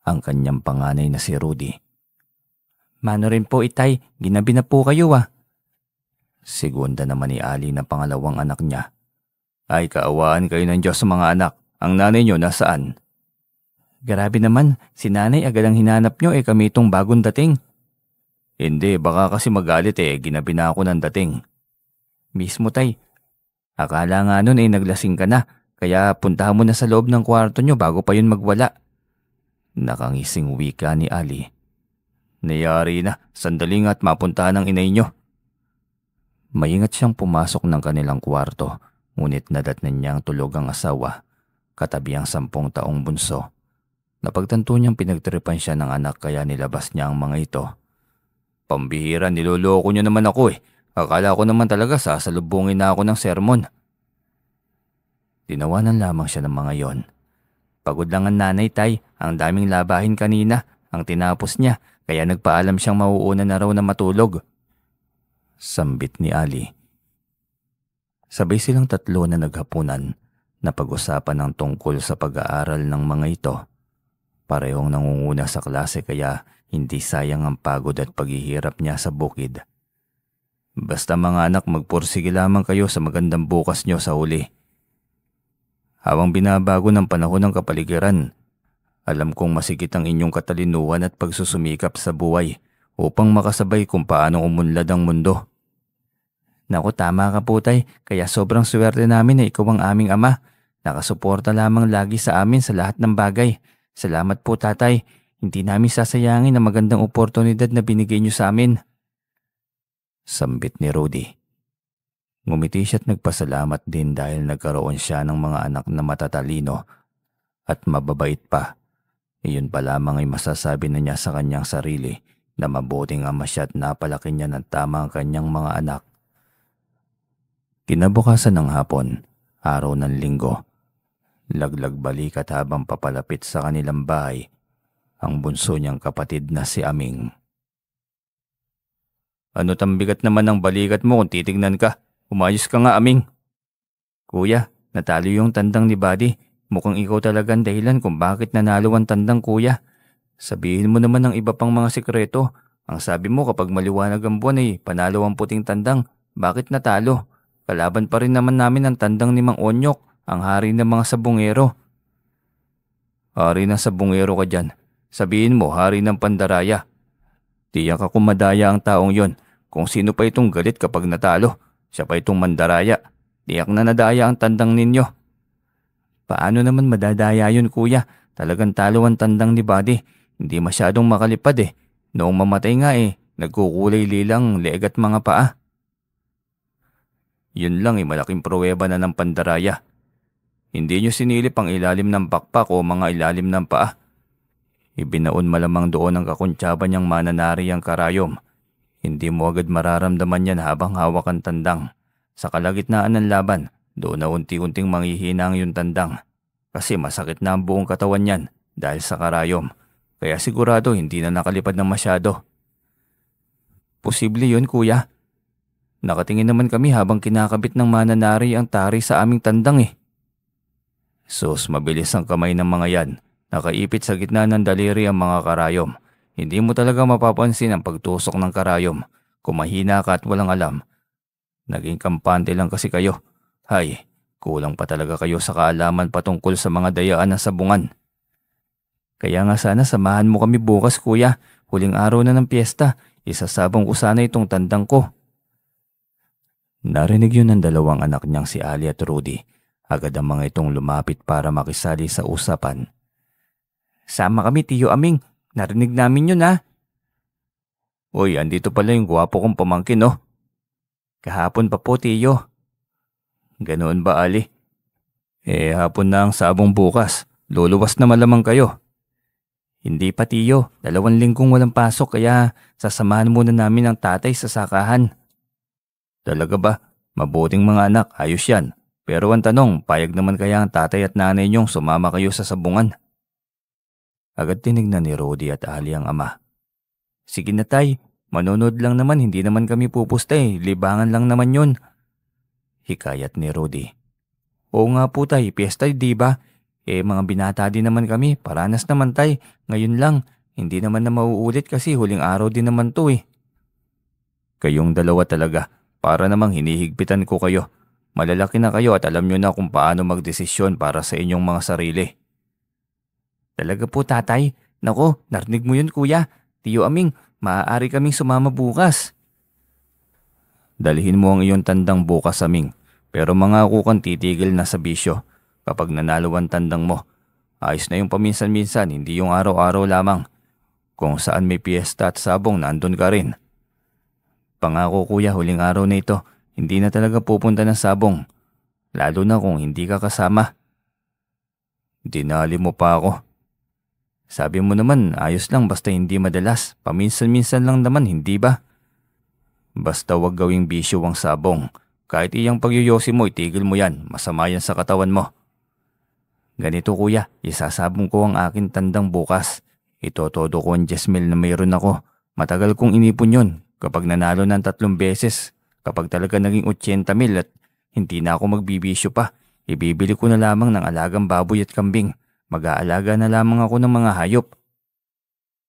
Ang kanyang panganay na si Rudy. Mano rin po itay, ginabi na po kayo ah. Segunda naman ni Ali na pangalawang anak niya. Ay kaawaan kayo ng Diyos sa mga anak, ang nanay niyo nasaan? Grabe naman, si nanay agad ang hinanap nyo kami itong bagong dating. Hindi, baka kasi magalit ginabi na ako ng dating. Mismo tay, akala nga nun naglasing ka na, kaya puntahan mo na sa loob ng kwarto nyo bago pa yun magwala. Nakangising wika ni Ali. Nayari na, sandali nga at mapuntahan ng inay nyo. Maingat siyang pumasok ng kanilang kwarto, ngunit nadatnan niyang tulog ang asawa, katabi ang 10 taong bunso. Napagtanto niyang pinagtripan siya ng anak kaya nilabas niya ang mga ito. Pambihira, niloloko niyo naman ako Akala ko naman talaga sasalubungin na ako ng sermon. Tinawanan lamang siya ng mga yon. Pagod lang ang nanay tay, ang daming labahin kanina, ang tinapos niya, kaya nagpaalam siyang mauuna na raw na matulog. Sambit ni Ali. Sabay silang tatlo na naghapunan, na pag-usapan ng tungkol sa pag-aaral ng mga ito. Parehong nangunguna sa klase kaya hindi sayang ang pagod at paghihirap niya sa bukid. Basta mga anak, magpursige lamang kayo sa magandang bukas nyo sa huli. Habang binabago ng panahon ng kapaligiran, alam kong masigit ang inyong katalinuhan at pagsusumikap sa buhay upang makasabay kung paano umunlad ang mundo. Naku, tama ka po tay, kaya sobrang swerte namin na ikaw ang aming ama. Nakasuporta lamang lagi sa amin sa lahat ng bagay. Salamat po tatay, hindi namin sasayangin ang magandang oportunidad na binigay niyo sa amin. Sambit ni Rudy. Ngumiti siya at nagpasalamat din dahil nagkaroon siya ng mga anak na matatalino at mababait pa. Iyon pa lamang ay masasabi na niya sa kanyang sarili na mabuting ama siya at napalaki niya ng tama ang kanyang mga anak. Kinabukasan ng hapon, araw ng linggo, laglag balikat habang papalapit sa kanilang bahay ang bunso niyang kapatid na si Aming. Ano tambigat naman ang balikat mo kung titignan ka? Umayos ka nga Aming. Kuya, natalo yung tandang ni Buddy. Mukhang ikaw talagang dahilan kung bakit nanalo ang tandang kuya. Sabihin mo naman ng iba pang mga sikreto. Ang sabi mo kapag maliwanag ang buwan ay panalo ang puting tandang. Bakit natalo? Kalaban pa rin naman namin ang tandang ni Mang Onyok, ang hari ng mga sabungero. Hari ng sabungero ka dyan. Sabihin mo, hari ng pandaraya. Tiyak ako madaya ang taong yon. Kung sino pa itong galit kapag natalo, siya pa itong mandaraya. Tiyak na nadaya ang tandang ninyo. Paano naman madadaya yun kuya? Talagang talo ang tandang ni Buddy. Hindi masyadong makalipad Noong mamatay nga nagkukulay lilang leeg at mga paa. Yun lang malaking pruweba na ng pandaraya. Hindi nyo sinilip ang ilalim ng pakpak o mga ilalim ng paa. Ibinaon malamang doon ang kakuntsaba niyang mananari ang karayom. Hindi mo agad mararamdaman yan habang hawak ang tandang. Sa kalagitnaan ng laban, doon na unti-unting manghihina ang iyong tandang. Kasi masakit na ang buong katawan niyan dahil sa karayom. Kaya sigurado hindi na nakalipad ng masyado. Posible yun, kuya. Nakatingin naman kami habang kinakabit ng mananari ang tari sa aming tandang eh. Sus, mabilis ang kamay ng mga yan. Nakaipit sa gitna ng daliri ang mga karayom. Hindi mo talaga mapapansin ang pagtusok ng karayom. Kung mahina ka at walang alam. Naging kampante lang kasi kayo. Hay, kulang pa talaga kayo sa kaalaman patungkol sa mga dayaan ng sabungan. Kaya nga sana samahan mo kami bukas, kuya. Huling araw na ng piyesta. Isasabong ko sana itong tandang ko. Narinig yun ng dalawang anak niyang si Ali at Rudy. Agad ang mga itong lumapit para makisali sa usapan. Sama kami, Tiyo Aming. Narinig namin yun, ha? Uy, andito pala yung gwapo kong pamangkin, oh. Kahapon pa po, Tiyo. Ganoon ba, Ali? Hapon na ang sabong bukas. Luluwas na malamang kayo. Hindi pa, Tiyo. 2 linggong walang pasok kaya sasamahan muna namin ang tatay sa sakahan. Talaga ba? Mabuting mga anak, ayos yan. Pero ang tanong, payag naman kaya ang tatay at nanay niyong sumama kayo sa sabungan? Agad tinignan ni Rudy at Ali ang ama. Sige na tay, manonood lang naman, hindi naman kami pupusta eh, libangan lang naman yun. Hikayat ni Rudy. Oo nga po tay, piyesta di ba? Mga binata din naman kami, paranas naman tay, ngayon lang, hindi naman na mauulit kasi huling araw din naman to eh. Kayong dalawa talaga, para namang hinihigpitan ko kayo. Malalaki na kayo at alam nyo na kung paano magdesisyon para sa inyong mga sarili. Talaga po tatay, nako, narinig mo yun kuya. Tiyo Aming, maaari kaming sumama bukas. Dalhin mo ang iyong tandang bukas, Aming, pero mangako kang titigil na sa bisyo. Kapag nanalo ang tandang mo, ayos na yung paminsan-minsan, hindi yung araw-araw lamang. Kung saan may piyesta at sabong, nandun ka rin. Pangako kuya, huling araw na ito, hindi na talaga pupunta ng sabong. Lalo na kung hindi ka kasama. Dinali mo pa ako. Sabi mo naman, ayos lang basta hindi madalas. Paminsan-minsan lang naman, hindi ba? Basta wag gawing bisyo ang sabong. Kahit iyang pagyoyosi mo, itigil mo yan. Masama yan sa katawan mo. Ganito kuya, isasabong ko ang akin tandang bukas. Itotodo ko ang 10,000 na mayroon ako. Matagal kong inipon yun. Kapag nanalo ng 3 beses, kapag talaga naging 80,000 at hindi na ako magbibisyo pa, ibibili ko na lamang ng alagang baboy at kambing. Mag-aalaga na lamang ako ng mga hayop.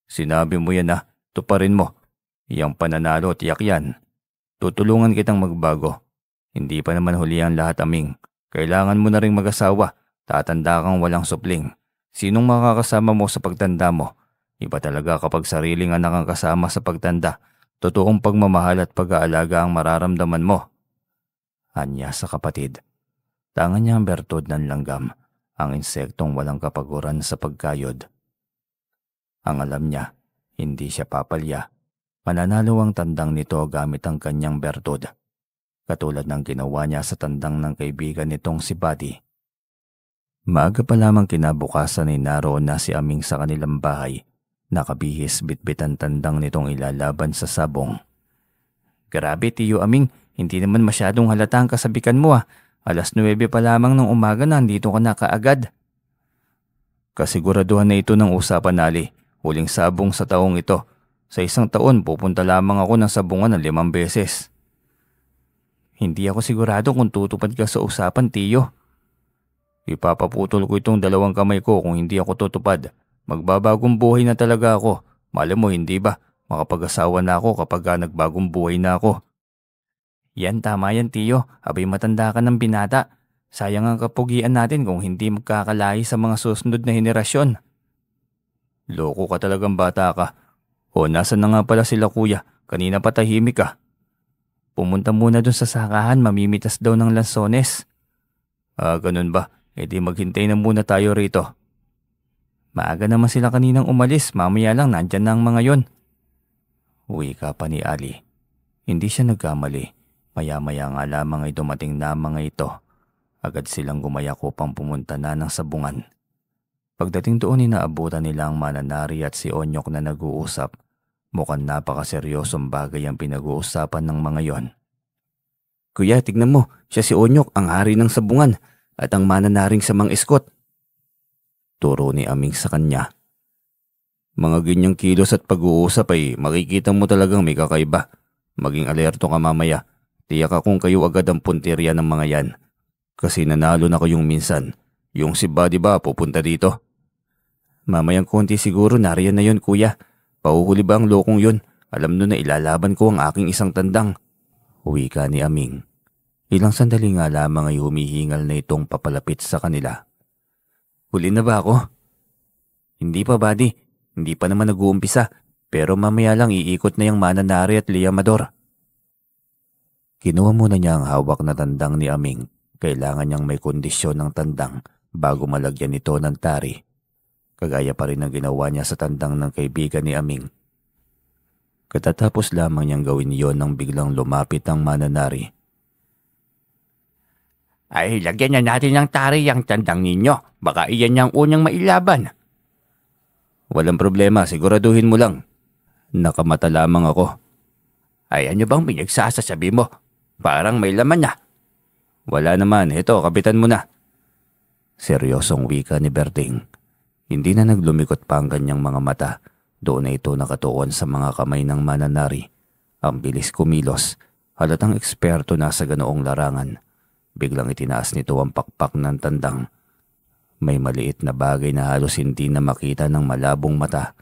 Sinabi mo yan tuparin mo. Iyang pananalo tiyak yan. Tutulungan kitang magbago. Hindi pa naman huli ang lahat, Aming. Kailangan mo na ring mag-asawa. Tatanda kang walang supling. Sinong makakasama mo sa pagtanda mo? Iba talaga kapag sariling anak ang kasama sa pagtanda. Totoong pagmamahal at pag-aalaga ang mararamdaman mo. Anya sa kapatid. Tangan niya ang bertod ng langgam. Ang insektong walang kapaguran sa pagkayod. Ang alam niya, hindi siya papalya. Mananalo ang tandang nito gamit ang kanyang bertod. Katulad ng ginawa niya sa tandang ng kaibigan nitong si Buddy. Maaga pa lamang kinabukasan ay naroon na si Aming sa kanilang bahay. Nakabihis bitbit ang tandang nitong ilalaban sa sabong. Grabe Tiyo Aming, hindi naman masyadong halata ang kasabikan mo 9:00 pa lamang ng umaga na nandito ka na kaagad. Kasiguraduhan na ito ng usapan, Ali. Huling sabong sa taong ito. Sa 1 taon pupunta lamang ako ng sabungan ng 5 beses. Hindi ako sigurado kung tutupad ka sa usapan, Tiyo. Ipapaputol ko itong 2 kamay ko kung hindi ako tutupad. Magbabagong buhay na talaga ako. Malay mo hindi ba? Makapag-asawa na ako kapag nagbagong buhay na ako. Yan tama yan Tiyo. Abay matanda ka ng binata. Sayang ang kapugian natin kung hindi magkakalahi sa mga susunod na henerasyon. Loko ka talagang bata ka. O nasan na nga pala sila kuya? Kanina pa tahimik ka. Pumunta muna dun sa sakahan, mamimitas daw ng lansones. Ganun ba? Di maghintay na muna tayo rito. Maaga naman sila kaninang umalis, mamaya lang nandyan na ang mga yon. Uwi ka pa ni Ali. Hindi siya nagkamali. Maya-maya nga lamang ay dumating na mga ito. Agad silang gumayako pang pumunta na ng sabungan. Pagdating doon inaabutan nila ang Mananari at si Onyok na nag-uusap. Mukhang napakaseryosong bagay ang pinag-uusapan ng mga yon. Kuya, tignan mo, siya si Onyok, ang hari ng sabungan at ang mananaring sa mga iskot. Turo ni Aming sa kanya. Mga ganyang kilos at pag-uusap ay makikita mo talagang may kakaiba. Maging alerto ka mamaya. Tiyak akong kayo agad ang puntirya ng mga yan. Kasi nanalo na kayong minsan. Yung si Buddy ba pupunta dito? Mamayang konti siguro nariyan na yon kuya. Pauhuli ba ang lokong yon? Alam no na ilalaban ko ang aking isang tandang. Wika ni Aming. Ilang sandali nga lamang ay humihingal na itong papalapit sa kanila. Huli na ba ako? Hindi pa Buddy. Hindi pa naman nag-uumpisa. Pero mamaya lang iikot na yung Mananari at Liamador. Kinuha muna niya ang hawak na tandang ni Aming. Kailangan niyang may kondisyon ng tandang bago malagyan ito ng tari. Kagaya pa rin ang ginawa niya sa tandang ng kaibigan ni Aming. Katatapos lamang niyang gawin iyon nang biglang lumapit ang Mananari. Ay, lagyan na natin ng tari ang tandang ninyo. Baka iyan niyang unang mailaban. Walang problema, siguraduhin mo lang. Nakamata lamang ako. Ay, ano bang pinagsasasabi mo? Parang may laman na. Wala naman, ito, kapitan mo na. Seryosong wika ni Berting. Hindi na naglumikot pa ang kanyang mga mata. Doon na ito nakatuon sa mga kamay ng Mananari. Ang bilis kumilos. Halatang eksperto na sa ganoong larangan. Biglang itinaas nito ang pakpak ng tandang. May maliit na bagay na halos hindi na makita ng malabong mata.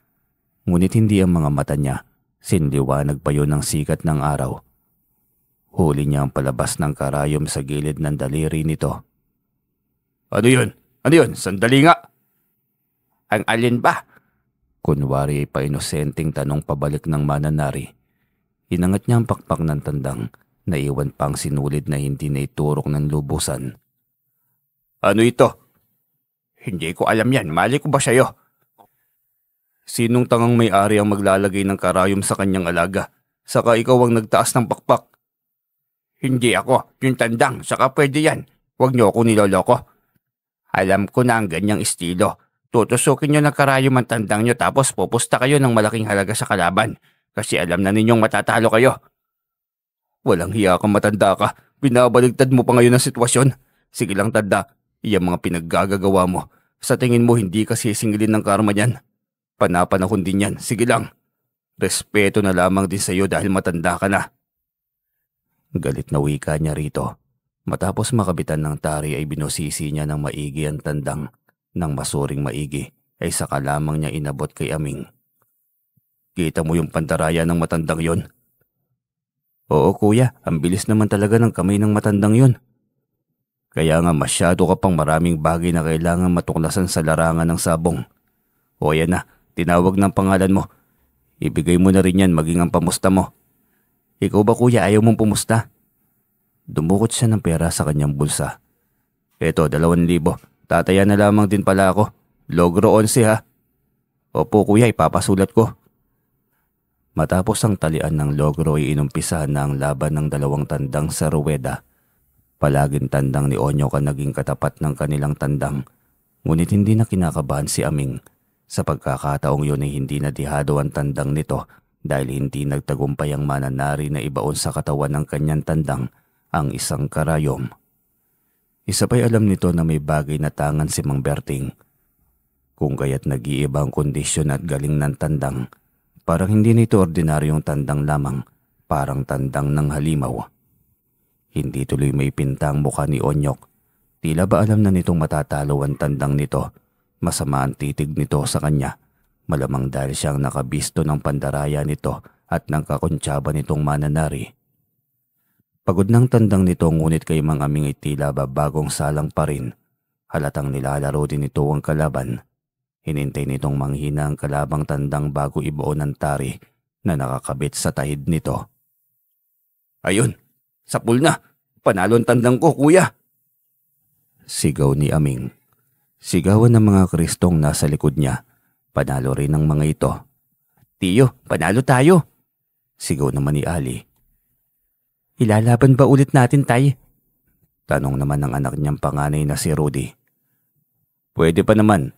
Ngunit hindi ang mga mata niya. Sinliwanag pa yun ng sikat ng araw. Huli niya ang palabas ng karayom sa gilid ng daliri nito. Ano yun? Ano yun? Sandali nga! Ang alin ba? Kunwari ay pa-inosenteng tanong pabalik ng Mananari. Inangat niya ang pakpak ng tandang. Naiwan pang sinulid na hindi na iturok ng lubusan. Ano ito? Hindi ko alam yan. Mali ko ba sa'yo? Sinong tangang may-ari ang maglalagay ng karayom sa kanyang alaga? Saka ikaw ang nagtaas ng pakpak. Hindi ako. Yung tandang. Saka pwede yan. Huwag niyo ako niloloko. Alam ko na ang ganyang estilo. Tutusukin niyo ng karayom ang tandang niyo tapos pupusta kayo ng malaking halaga sa kalaban. Kasi alam na ninyong matatalo kayo. Walang hiya kang matanda ka. Binabaligtad mo pa ngayon ang sitwasyon. Sige lang tanda. Iyang mga pinaggagawa mo. Sa tingin mo hindi ka sisingilin ng karma niyan. Panapanahon din yan. Sige lang. Respeto na lamang din sa iyo dahil matanda ka na. Galit na wika niya rito. Matapos makabitan ng tari ay binusisi niya ng maigi ang tandang. Nang masuring maigi ay saka lamang niya inabot kay Aming. Kita mo yung pandaraya ng matandang yon? Oo kuya, ang bilis naman talaga ng kamay ng matandang yon. Kaya nga masyado ka pang maraming bagay na kailangan matuklasan sa larangan ng sabong. O yan na, tinawag ng pangalan mo. Ibigay mo na rin yan maging ang pamusta mo. Ikaw ba kuya ayaw mong pumusta? Dumukot siya ng pera sa kanyang bulsa. Eto, 2,000. Tataya na lamang din pala ako. Logro 11 ha. Opo kuya, ipapasulat ko. Matapos ang talian ng logro ay inumpisahan na ang laban ng dalawang tandang sa ruweda. Palaging tandang ni Onyok ang naging katapat ng kanilang tandang. Ngunit hindi na kinakabahan si Aming. Sa pagkakataong yun ay hindi na dihado ang tandang nito dahil hindi nagtagumpay ang Mananari na ibaon sa katawan ng kanyang tandang ang isang karayom. Isa pa'y alam nito na may bagay na tangan si Mang Berting. Kung kaya't nag-iiba ang kondisyon at galing ng tandang, parang hindi nito ordinaryong tandang lamang, parang tandang ng halimaw. Hindi tuloy may pintang mukha ni Onyok. Tila ba alam na nitong matatalo ang tandang nito? Masama ang titig nito sa kanya. Malamang dahil siyang nakabisto ng pandaraya nito at ng kakuntsaba nitong Mananari. Pagod ng tandang nito ngunit kay Mang Aming ay tila ba bagong salang pa rin. Halatang nilalaro din nito ang kalaban. Hinintay nitong manghina ang kalabang tandang bago ibuo ng tari na nakakabit sa tahid nito. Ayun! Sapul na! Panalo ang tandang ko, kuya! Sigaw ni Aming. Sigawan ng mga Kristong nasa likod niya. Panalo rin ng mga ito. Tiyo, panalo tayo! Sigaw naman ni Ali. Ilalaban ba ulit natin, tay? Tanong naman ng anak niyang panganay na si Rudy. Pwede pa naman.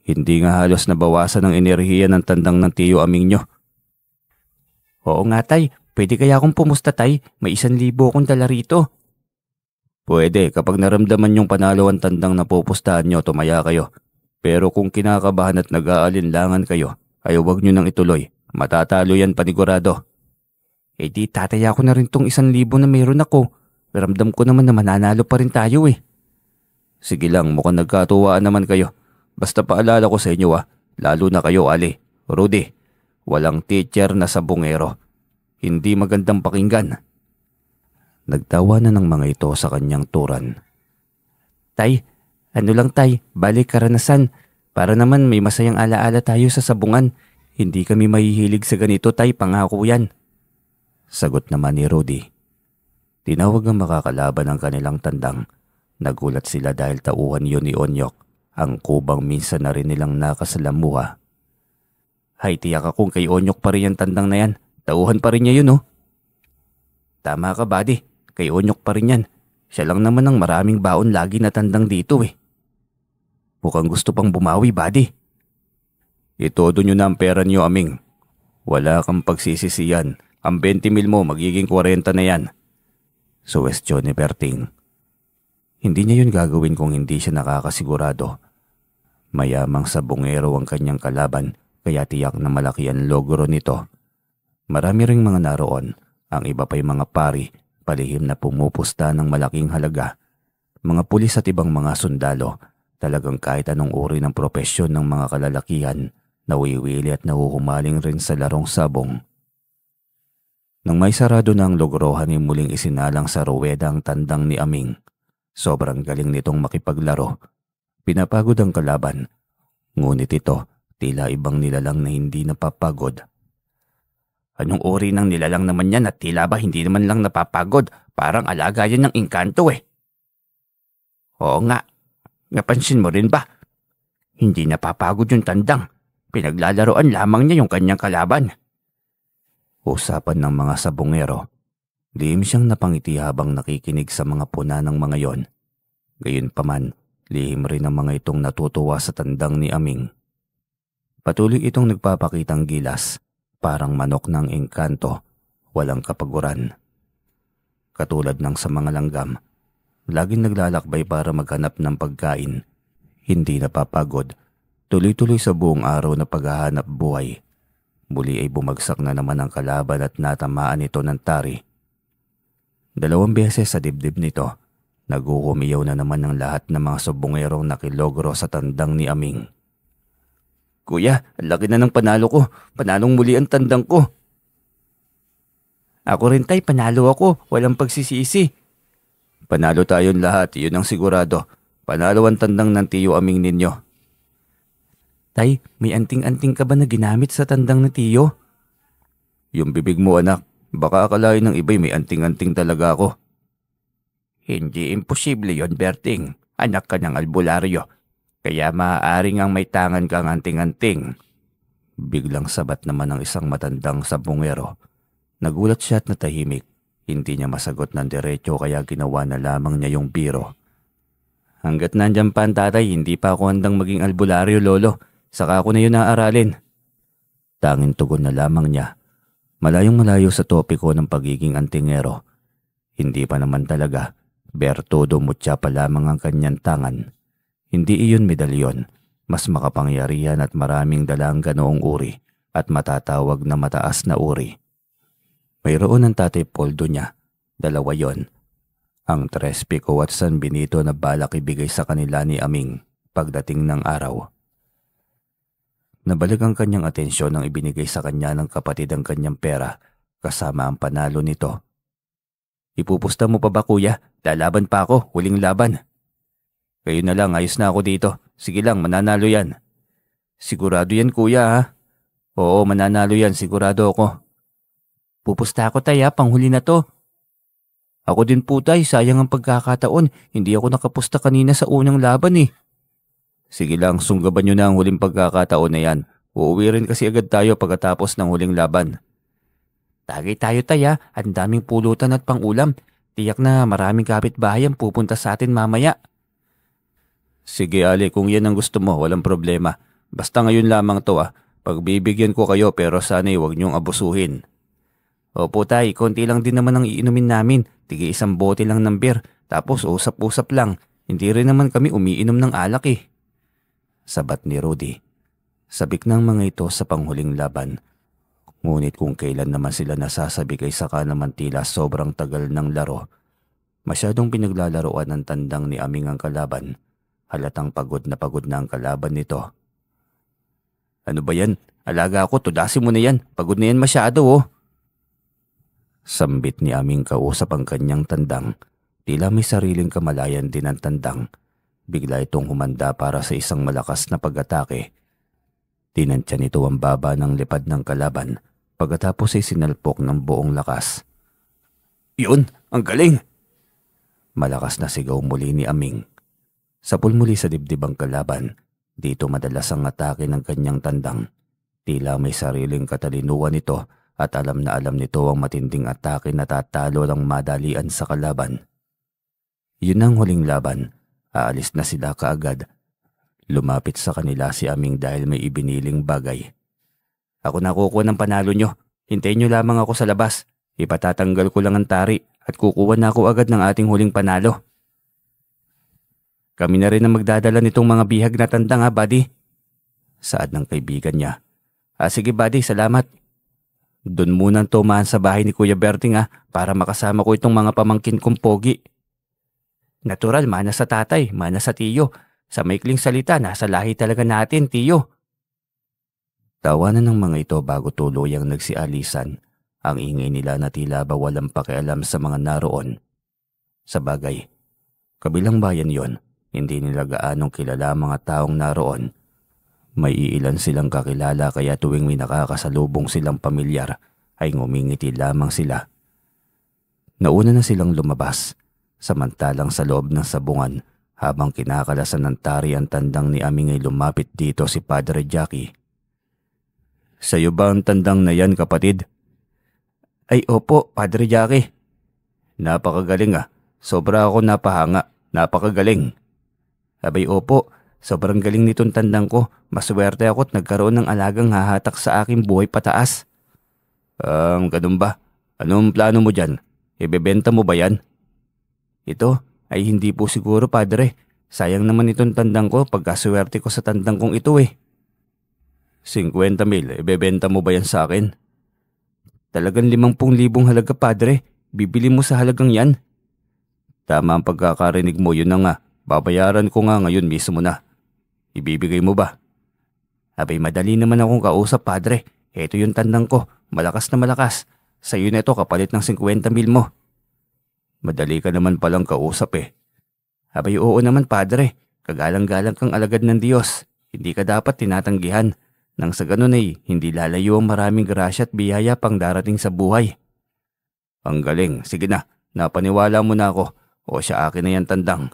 Hindi nga halos nabawasan ng enerhiya ng tandang ng tiyo aming nyo. Oo nga tay, pwede kaya akong pumusta tay? May 1,000 akong dala rito. Pwede, kapag naramdaman yung panalo ang tandang na pupustahan nyo, tumaya kayo. Pero kung kinakabahan at nag-aalinlangan kayo, ay huwag nyo nang ituloy. Matatalo yan panigurado. Eh di tataya ko na rin tong 1,000 na meron ako. Ramdam ko naman na mananalo pa rin tayo eh. Sige lang, mukhang nagkatuwaan naman kayo. Basta paalala ko sa inyo lalo na kayo Ali, Rudy. Walang teacher na sabungero. Hindi magandang pakinggan. Nagtawa na ng mga ito sa kanyang turan. Tay, ano lang tay, balik karanasan. Para naman may masayang alaala tayo sa sabungan. Hindi kami mahihilig sa ganito tay, pangako yan. Sagot naman ni Rudy. Tinawag ang makakalaban ng kanilang tandang. Nagulat sila dahil tauhan yun ni Onyok, ang kubang minsan na rin nilang nakasalamuha. Hay, tiyak akong kay Onyok pa rin yung tandang na yan. Tauhan pa rin niya yun oh. Tama ka buddy, kay Onyok pa rin yan. Siya lang naman ang maraming baon lagi na tandang dito eh. Mukhang gusto pang bumawi buddy. Itodo nyo na ang pera niyo aming. Wala kang pagsisisiyan. Ang 20 mil mo magiging 40 na yan. Suwestyon ni Berting. Hindi niya yun gagawin kung hindi siya nakakasigurado. Mayamang sabungero ang kanyang kalaban kaya tiyak na malaki ang logro nito. Marami ring mga naroon, ang iba pa'y mga pari, palihim na pumupusta ng malaking halaga. Mga pulis at ibang mga sundalo, talagang kahit anong uri ng propesyon ng mga kalalakihan, nawiwili at nahuhumaling rin sa larong sabong. Nang may sarado na ang logrohan ay muling isinalang sa ruweda ang tandang ni Aming. Sobrang galing nitong makipaglaro. Pinapagod ang kalaban. Ngunit ito, tila ibang nilalang na hindi napapagod. Anong uri ng nilalang naman yan at tila ba hindi naman lang napapagod? Parang alaga yan ng engkanto eh. Oo nga, napansin mo rin ba? Hindi napapagod yung tandang. Pinaglalaroan lamang niya yung kanyang kalaban. Usapan ng mga sabungero. Lihim siyang napangiti habang nakikinig sa mga puna ng mga yon. Gayunpaman, lihim rin ang mga itong natutuwa sa tandang ni Aming. Patuloy itong nagpapakitang gilas, parang manok ng engkanto, walang kapaguran. Katulad ng sa mga langgam, laging naglalakbay para maghanap ng pagkain. Hindi napapagod, tuloy-tuloy sa buong araw na paghahanap buhay. Muli ay bumagsak na naman ang kalaban at natamaan ito ng tari. 2 beses sa dibdib nito, naguhumiyaw na naman ang lahat ng mga sabungerong nakilogro sa tandang ni Aming. Kuya, ang laki na ng panalo ko. Panalong muli ang tandang ko. Ako rin tay, panalo ako. Walang pagsisisi. Panalo tayong lahat, yun ang sigurado. Panalo ang tandang ng tiyo Aming ninyo. Tay, may anting-anting ka ba na ginamit sa tandang na tiyo? Yung bibig mo anak, baka akalain ng iba'y may anting-anting talaga ako. Hindi imposible yon Berting. Anak ka ng albularyo. Kaya maaaring ang may tangan kang anting-anting. Biglang sabat naman ang isang matandang sabungero. Nagulat siya at natahimik. Hindi niya masagot ng diretso kaya ginawa na lamang niya yung biro. Hanggat nandyan pa ang tatay, hindi pa ako handang maging albularyo lolo. Saka ako na yun naaralin. Tanging tugon na lamang niya. Malayong malayo sa topiko ng pagiging antingero. Hindi pa naman talaga. Bertudo mutya pa lamang ang kanyang tangan. Hindi iyon medalyon, mas makapangyarihan at maraming dalang ganoong uri at matatawag na mataas na uri. Mayroon ang Tatay Poldo niya, 2 yon. Ang 3 Pico at San Benito na balak ibigay sa kanila ni Aming pagdating ng araw. Nabalik ang kanyang atensyon nang ibinigay sa kanya ng kapatid ang kanyang pera kasama ang panalo nito. Ipupusta mo pa ba kuya? Lalaban pa ako, huling laban. Kayo na lang, ayos na ako dito. Sige lang, mananalo yan. Sigurado yan kuya ha? Oo, mananalo yan, sigurado ako. Pupusta ako tay ha, panghuli na to. Ako din po tay, sayang ang pagkakataon. Hindi ako nakapusta kanina sa unang laban eh. Sige lang, sunggaban nyo na ang huling pagkakataon na yan. Uuwi rin kasi agad tayo pagkatapos ng huling laban. Tagay tayo tay ha, ang daming pulutan at pangulam. Tiyak na maraming kapitbahay ang pupunta sa atin mamaya. Sige Ali, kung yan ang gusto mo, walang problema. Basta ngayon lamang to Pagbibigyan ko kayo pero sana'y huwag niyong abusuhin. Opo tay, konti lang din naman ang iinumin namin. Tigi isang bote lang ng beer. Tapos usap-usap lang. Hindi rin naman kami umiinom ng alak eh. Sabat ni Rudy. Sabik ng mga ito sa panghuling laban. Ngunit kung kailan naman sila nasasabik ay saka naman tila sobrang tagal ng laro. Masyadong pinaglalaroan ng tandang ni Aming ang kalaban. Halatang pagod na ang kalaban nito. Ano ba yan? Alaga ako, tudasin mo na yan. Pagod na yan masyado Sambit ni Aming kausap ang kanyang tandang. Tila may sariling kamalayan din ang tandang. Bigla itong humanda para sa isang malakas na pag-atake. Tinantya nito ang baba ng lipad ng kalaban. Pagkatapos ay sinalpok ng buong lakas. Yun! Ang galing! Malakas na sigaw muli ni Aming. Sapul muli sa dibdib ang kalaban. Dito madalas ang atake ng kanyang tandang. Tila may sariling katalinuhan ito at alam na alam nito ang matinding atake na tatalo ng madalian sa kalaban. Yun ang huling laban. Aalis na sila kaagad. Lumapit sa kanila si Aming dahil may ibiniling bagay. Ako na kukuha ng panalo nyo. Hintayin nyo lamang ako sa labas. Ipatatanggal ko lang ang tari at kukuha na ako agad ng ating huling panalo. Kami na rin ang magdadala nitong mga bihag na tandang buddy. Saad ng kaibigan niya. Sige buddy, salamat. Doon munang tumahan sa bahay ni Kuya Berting para makasama ko itong mga pamangkin kong pogi. Natural, mana sa tatay, mana sa tiyo. Sa maikling salita, nasa lahi talaga natin, tiyo. Tawanan ng mga ito bago tuluyang nagsialisan. Ang ingay nila na tila ba walang pakialam sa mga naroon. Sa bagay, kabilang bayan yon. Hindi nila gaanong kilala ang mga taong naroon. May iilan silang kakilala kaya tuwing may nakakasalubong silang pamilyar ay ngumingiti lamang sila. Nauna na silang lumabas, samantalang sa loob ng sabungan habang kinakalasan ng tari ang tandang ni Aming ay lumapit dito si Padre Jackie. Sa'yo ba ang tandang na yan, kapatid? Ay opo, Padre Jackie. Napakagaling Sobra ako napahanga. Napakagaling. Abay opo, sobrang galing nitong tandang ko. Maswerte ako at nagkaroon ng alagang hahatak sa aking buhay pataas. Ganun ba? Anong plano mo dyan? Ibebenta mo ba yan? Ito ay hindi po siguro, Padre. Sayang naman itong tandang ko pagkaswerte ko sa tandang kong ito 50,000, ibebenta mo ba yan sa akin? Talagang 50,000 halaga, Padre. Bibili mo sa halagang yan? Tama ang pagkakarinig mo, yun na nga. Babayaran ko nga ngayon mismo na. Ibibigay mo ba? Abay madali naman akong kausap, Padre. Ito yung tandang ko, malakas na malakas. Sa'yo na ito kapalit ng 50,000 mo. Madali ka naman palang kausap Abay oo naman, Padre. Kagalang-galang kang alagad ng Diyos. Hindi ka dapat tinatanggihan. Nang sa ganun ay hindi lalayo ang maraming grasya at biyaya pang darating sa buhay. Ang galing. Sige na, napaniwala mo na ako. O siya akin na yan tandang.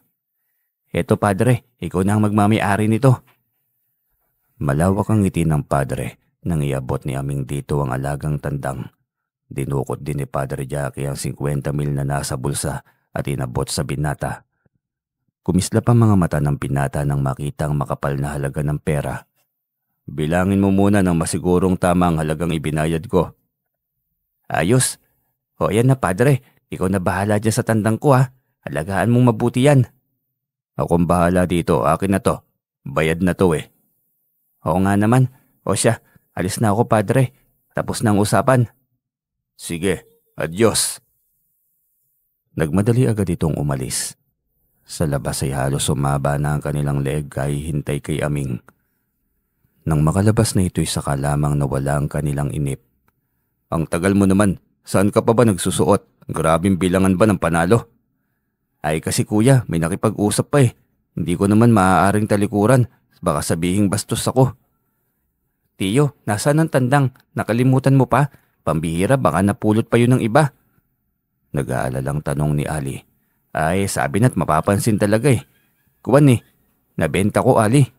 Eto, Padre, ikaw na ang magmamay-ari nito. Malawak ang ngiti ng Padre nang iabot ni Aming dito ang alagang tandang. Dinukot din ni Padre Jackie ang 50,000 na nasa bulsa at inabot sa binata. Kumislap ang mga mata ng binata nang makita ang makapal na halaga ng pera. Bilangin mo muna ng masigurong tama ang halagang ibinayad ko. Ayos. O yan na, Padre. Ikaw na bahala dyan sa tandang ko Alagaan mong mabuti yan. Akong bahala dito, akin na to. Bayad na to Oo nga naman. O siya, alis na ako, Padre. Tapos na ang usapan. Sige, adios. Nagmadali agad itong umalis. Sa labas ay halos sumaba na ang kanilang leeg kay hintay kay Aming. Nang makalabas na ito'y saka lamang nawala ang kanilang inip. Ang tagal mo naman, saan ka pa ba nagsusuot? Grabing bilangan ba ng panalo? Ay kasi kuya, may nakipag-usap pa Hindi ko naman maaaring talikuran. Baka sabihing bastos ako. Tiyo, nasaan ang tandang? Nakalimutan mo pa? Pambihira, baka napulot pa yun ng iba. Nag-aalalang tanong ni Ali. Ay, sabi na't mapapansin talaga Kuwan nabenta ko, Ali.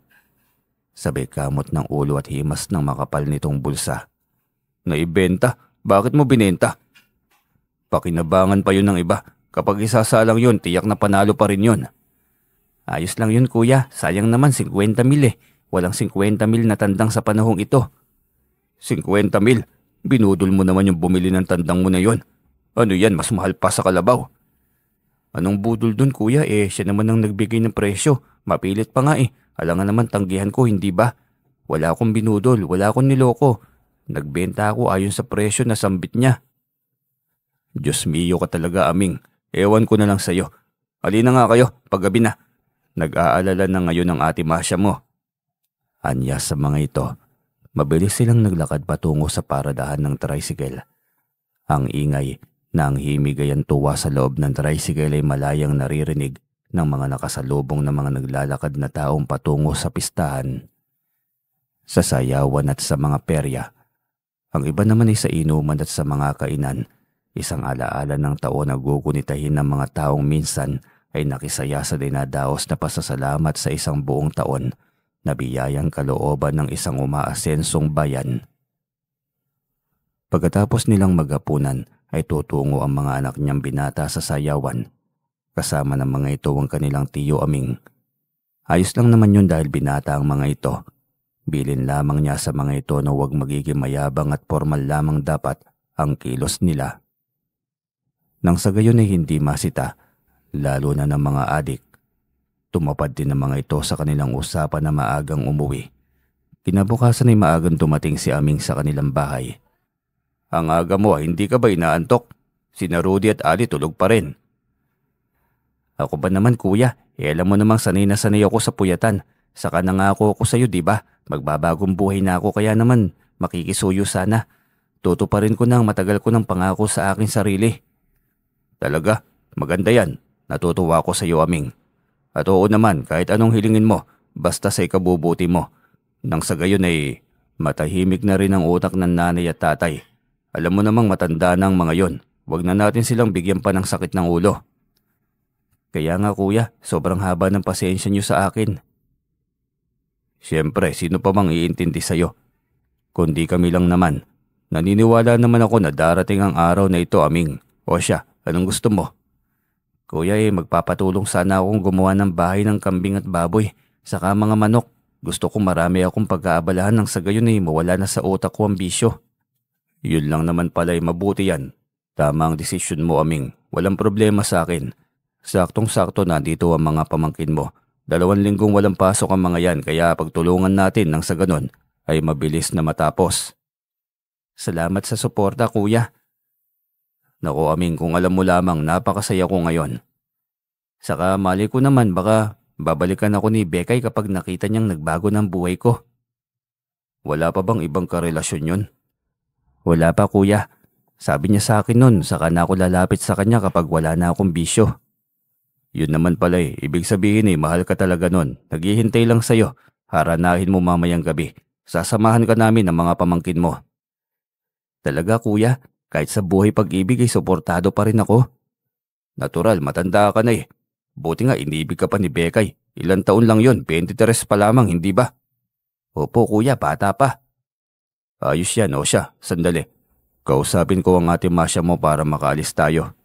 Sabay kamot ng ulo at himas ng makapal nitong bulsa. Naibenta? Bakit mo binenta? Pakinabangan pa yun ng iba. Kapag isasalang yun, tiyak na panalo pa rin yun. Ayos lang yun, kuya. Sayang naman, 50,000 Walang 50,000 na tandang sa panahong ito. 50,000? Binudol mo naman yung bumili ng tandang mo na yon. Ano yan, mas mahal pa sa kalabaw. Anong budol dun kuya, siya naman ang nagbigay ng presyo. Mapilit pa nga Alangan naman tanggihan ko, hindi ba? Wala akong binudol, wala akong niloko. Nagbenta ako ayon sa presyo na sambit niya. Diyos mio ka talaga, Aming. Ewan ko na lang sa'yo. Alina nga kayo, paggabi na. Nag-aalala na ngayon ang ate Masya mo. Anya sa mga ito, mabilis silang naglakad patungo sa paradahan ng tricycle. Ang ingay na ang himigayan tuwa sa loob ng tricycle ay malayang naririnig ng mga nakasalubong na mga naglalakad na taong patungo sa pistahan. Sa sayawan at sa mga perya, ang iba naman ay sa inuman at sa mga kainan, isang alaala ng taon na gugunitahin ng mga taong minsan ay nakisaya sa dinadaos na pasasalamat sa isang buong taon na biyayang kalooban ng isang umaasensong bayan. Pagkatapos nilang maghapunan ay tutungo ang mga anak niyang binata sa sayawan. Kasama ng mga ito ang kanilang tiyo Aming. Ayos lang naman yun dahil binata ang mga ito. Bilin lamang niya sa mga ito na huwag magiging mayabang at formal lamang dapat ang kilos nila. Nang sa gayon ay hindi masita, lalo na ng mga adik. Tumapad din ng mga ito sa kanilang usapan na maagang umuwi. Kinabukasan ay maagang dumating si Aming sa kanilang bahay. Ang aga mo, hindi ka ba inaantok? Sina Rudy at Ali tulog pa rin. Ako ba naman kuya, alam mo namang sanay na sanay ako sa puyatan. Saka nangako ako sa'yo, di ba? Magbabagong buhay na ako kaya naman makikisuyo sana. Tutuparin ko na ang matagal ko ng pangako sa aking sarili. Talaga, maganda yan. Natutuwa ako sa iyo, Aming. At oo naman, kahit anong hilingin mo, basta sa ikabubuti mo. Nang sa gayon ay matahimik na rin ang utak ng nanay at tatay. Alam mo namang matanda na ang mga yon. Huwag na natin silang bigyan pa ng sakit ng ulo. Kaya nga kuya, sobrang haba ng pasensya niyo sa akin. Siyempre, sino pa bang iintindi sa'yo? Kundi kami lang naman. Naniniwala naman ako na darating ang araw na ito, Aming. O siya, anong gusto mo? Kuya magpapatulong sana akong gumawa ng bahay ng kambing at baboy, saka mga manok. Gusto ko marami akong pag-aabalahan nang sa gayon mawala na sa utak ko ang bisyo. Yun lang naman pala mabuti yan. Tama ang desisyon mo, Aming. Walang problema sa akin. Saktong-sakto na dito ang mga pamangkin mo. 2 linggong walang pasok ang mga yan kaya pagtulungan natin nang sa ganon ay mabilis na matapos. Salamat sa suporta kuya. Naku Aming, kung alam mo lamang napakasaya ko ngayon. Saka mali ko naman baka babalikan ako ni Bekay kapag nakita niyang nagbago ng buhay ko. Wala pa bang ibang karelasyon yun? Wala pa kuya. Sabi niya sa akin nun, saka na ako lalapit sa kanya kapag wala na akong bisyo. Yun naman pala ibig sabihin mahal ka talaga nun. Naghihintay lang sa'yo. Haranahin mo mamayang gabi. Sasamahan ka namin ng mga pamangkin mo. Talaga kuya, kahit sa buhay pag-ibig ay suportado pa rin ako. Natural, matanda ka na Buti nga inibig ka pa ni Bekay. Ilang taon lang yon, 23 pa lamang, hindi ba? Opo kuya, bata pa. Ayos yan, o siya, sandali. Kausapin ko ang ate Masya mo para makaalis tayo.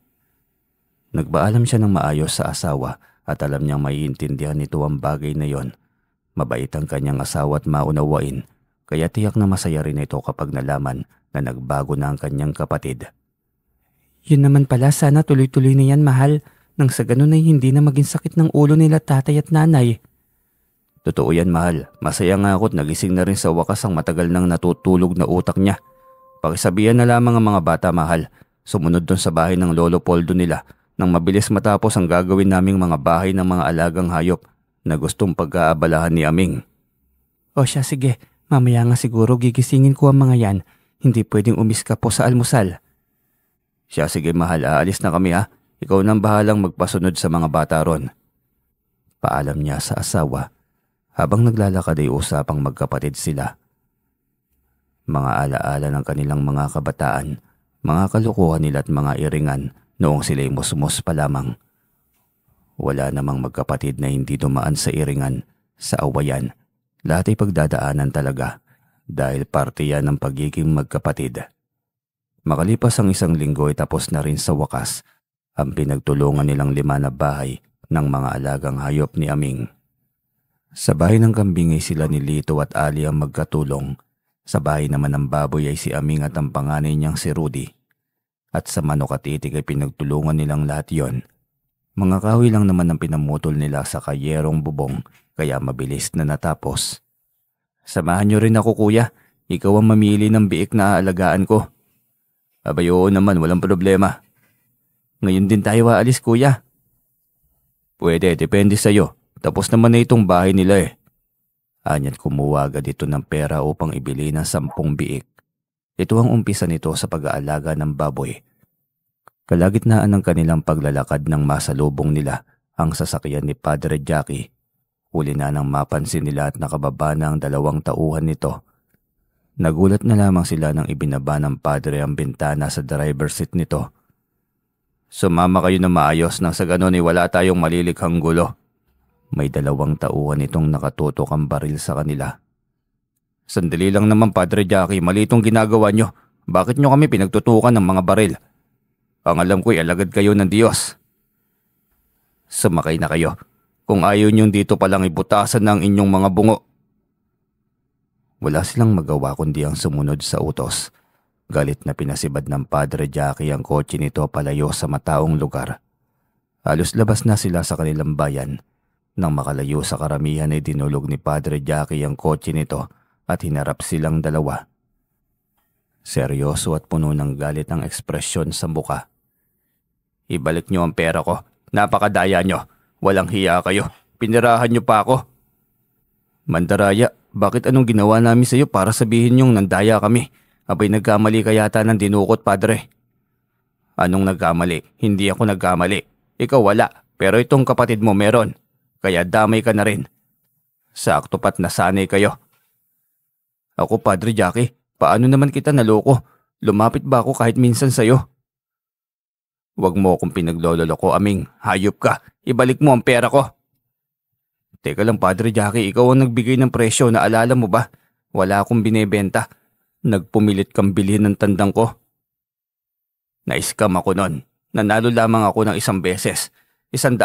Nagpaalam siya ng maayos sa asawa at alam niyang maiintindihan nito ang bagay na yon. Mabait ang kanyang asawa at maunawain, kaya tiyak na masaya rin ito kapag nalaman na nagbago na ang kanyang kapatid. Yun naman pala, sana tuloy-tuloy na yan mahal, nang sa ganun ay hindi na maging sakit ng ulo nila tatay at nanay. Totoo yan mahal, masaya nga ako at nagising na rin sa wakas ang matagal nang natutulog na utak niya. Pakisabihan na lamang ang mga bata mahal, sumunod dun sa bahay ng Lolo Poldo nila nang mabilis matapos ang gagawin naming mga bahay ng mga alagang hayop na gustong pag-aabalahan ni Aming. O siya, sige. Mamaya nga siguro gigisingin ko ang mga yan. Hindi pwedeng umiska po sa almusal. Siya, sige mahal. Aalis na kami ha. Ikaw nang bahalang magpasunod sa mga bata ron. Paalam niya sa asawa. Habang naglalakad ay usapang magkapatid sila. Mga alaala ng kanilang mga kabataan, mga kalukuhan nila at mga iringan noong sila'y musmos pa lamang. Wala namang magkapatid na hindi dumaan sa iringan, sa awayan. Lahat ay pagdadaanan talaga dahil parte yan ng pagiging magkapatid. Makalipas ang 1 linggo ay tapos na rin sa wakas ang pinagtulungan nilang 5 na bahay ng mga alagang hayop ni Aming. Sa bahay ng kambing ay sila ni Lito at Ali ang magkatulong. Sa bahay naman ng baboy ay si Aming at ang panganay niyang si Rudy. At sa manok at itik ay pinagtulungan nilang lahat yon. Mga kahoy lang naman ang pinamutol nila sa kayerong bubong kaya mabilis na natapos. Samahan niyo rin ako kuya, ikaw ang mamili ng biik na aalagaan ko. Abay oo naman, walang problema. Ngayon din tayo aalis kuya. Pwede, depende sa'yo. Tapos naman na itong bahay nila eh. Anya't kumuha agad ito ng pera upang ibili ng 10 biik. Ito ang umpisa nito sa pag-aalaga ng baboy. Kalagitnaan ng kanilang paglalakad nang masalubong nila ang sasakyan ni Padre Jackie. Huli na nang mapansin nila at nakababa na ang 2 tauhan nito. Nagulat na lamang sila nang ibinaba ng padre ang bintana sa driver's seat nito. Sumama kayo na maayos nang sa ganon ay wala tayong malilikhang gulo. May 2 tauhan itong nakatutok ang baril sa kanila. Sandali lang naman Padre Jackie, mali itong ginagawa nyo. Bakit nyo kami pinagtutukan ng mga baril? Ang alam ko'y alagad kayo ng Diyos. Sumakay na kayo. Kung ayaw nyong dito palang ibutasan ng inyong mga bungo. Wala silang magawa kundi ang sumunod sa utos. Galit na pinasibad ng Padre Jackie ang kotse nito palayo sa mataong lugar. Halos labas na sila sa kanilang bayan. Nang makalayo sa karamihan ay dinulog ni Padre Jackie ang kotse nito at hinarap silang 2. Seryoso at puno ng galit ang ekspresyon sa muka. Ibalik niyo ang pera ko. Napakadaya niyo. Walang hiya kayo. Pinirahan niyo pa ako. Mandaraya, bakit anong ginawa namin sa iyo para sabihin niyong nandaya kami? Abay nagkamali ka yata ng dinukot, Padre. Anong nagkamali? Hindi ako nagkamali. Ikaw wala, pero itong kapatid mo meron. Kaya damay ka na rin. Sakto pat nasanay kayo. Ako, Padre Jackie, paano naman kita naloko? Lumapit ba ako kahit minsan sa'yo? Huwag mo akong pinaglololoko, Aming. Hayop ka. Ibalik mo ang pera ko. Teka lang, Padre Jackie, ikaw ang nagbigay ng presyo, naalala mo ba? Wala akong binebenta. Nagpumilit kang bilhin ng tandang ko. Na-scam ako nun. Nanalo lamang ako ng 1 beses. 100,000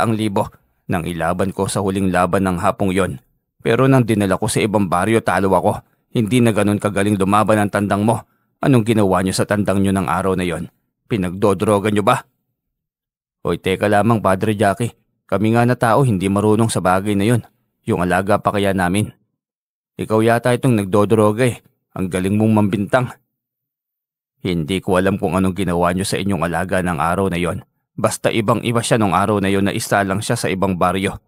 nang ilaban ko sa huling laban ng hapong yon. Pero nang dinala ko sa ibang baryo, talo ako. Hindi na ganun kagaling lumaban ang tandang mo. Anong ginawa niyo sa tandang niyo ng araw na yon? Pinagdodroga niyo ba? Hoy, teka lamang, Padre Jackie. Kami nga na tao hindi marunong sa bagay na yon. Yung alaga pa kaya namin. Ikaw yata itong nagdodroga eh. Ang galing mong mambintang. Hindi ko alam kung anong ginawa niyo sa inyong alaga ng araw na yon. Basta ibang-iba siya nung araw na yon na isa lang siya sa ibang baryo.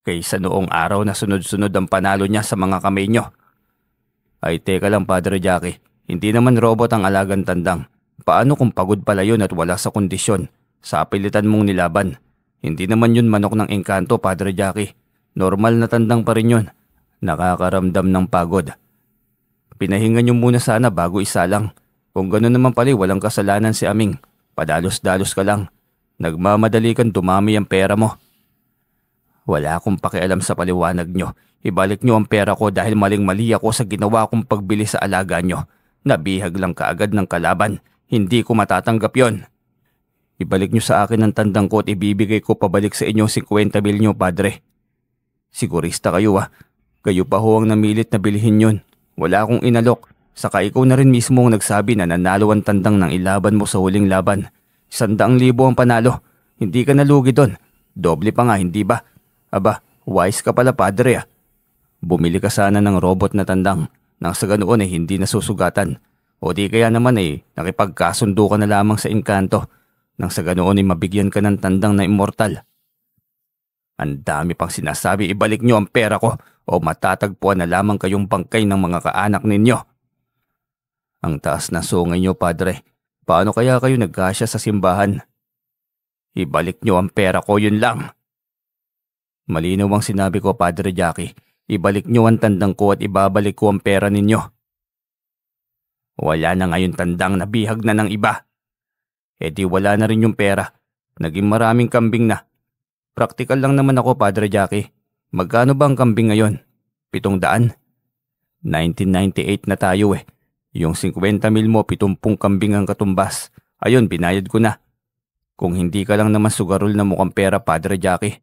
Kaysa noong araw na sunod-sunod ang panalo niya sa mga kamay niyo. Ay teka lang, Padre Jackie. Hindi naman robot ang alagang tandang. Paano kung pagod pala yun at wala sa kondisyon? Sa pilitan mong nilaban. Hindi naman yun manok ng engkanto, Padre Jackie. Normal na tandang pa rin yun. Nakakaramdam ng pagod. Pinahinga niyo muna sana bago isalang. Kung gano'n naman pala walang kasalanan si Aming. Padalos-dalos ka lang. Nagmamadali kang dumami ang pera mo. Wala akong pakialam sa paliwanag nyo. Ibalik nyo ang pera ko dahil maling-mali ako sa ginawa kong pagbili sa alaga nyo. Nabihag lang kaagad ng kalaban. Hindi ko matatanggap yon. Ibalik nyo sa akin ang tandang ko at ibibigay ko pabalik sa inyo 50 mil nyo, Padre. Sigurista kayo Kayo pa ho ang namilit na bilhin yun. Wala akong inalok. Saka ikaw na rin mismo ang nagsabi na nanalo ang tandang ng ilaban mo sa huling laban. 100,000 ang panalo. Hindi ka nalugi doon. Doble pa nga, hindi ba? Aba, wise ka pala, Padre. Bumili ka sana ng robot na tandang. Nang sa ganoon ay hindi nasusugatan. O di kaya naman ay nakipagkasundo ka na lamang sa engkanto. Nang sa ganoon ay mabigyan ka ng tandang na immortal. Ang dami pang sinasabi, ibalik nyo ang pera ko o matatagpuan na lamang kayong bangkay ng mga kaanak ninyo. Ang taas na sungay nyo, Padre. Paano kaya kayo nagkasya sa simbahan? Ibalik nyo ang pera ko, yun lang. Malinaw ang sinabi ko, Padre Jackie. Ibalik nyo ang tandang ko at ibabalik ko ang pera ninyo. Wala na ngayon tandang, nabihag na ng iba. E di wala na rin yung pera. Naging maraming kambing na. Praktikal lang naman ako, Padre Jackie. Magkano ba ang kambing ngayon? 700? 1998 na tayo eh. Yung 50 mil mo, 70 kambing ang katumbas. Ayun, binayad ko na. Kung hindi ka lang naman sugarol na mukhang pera, Padre Jackie.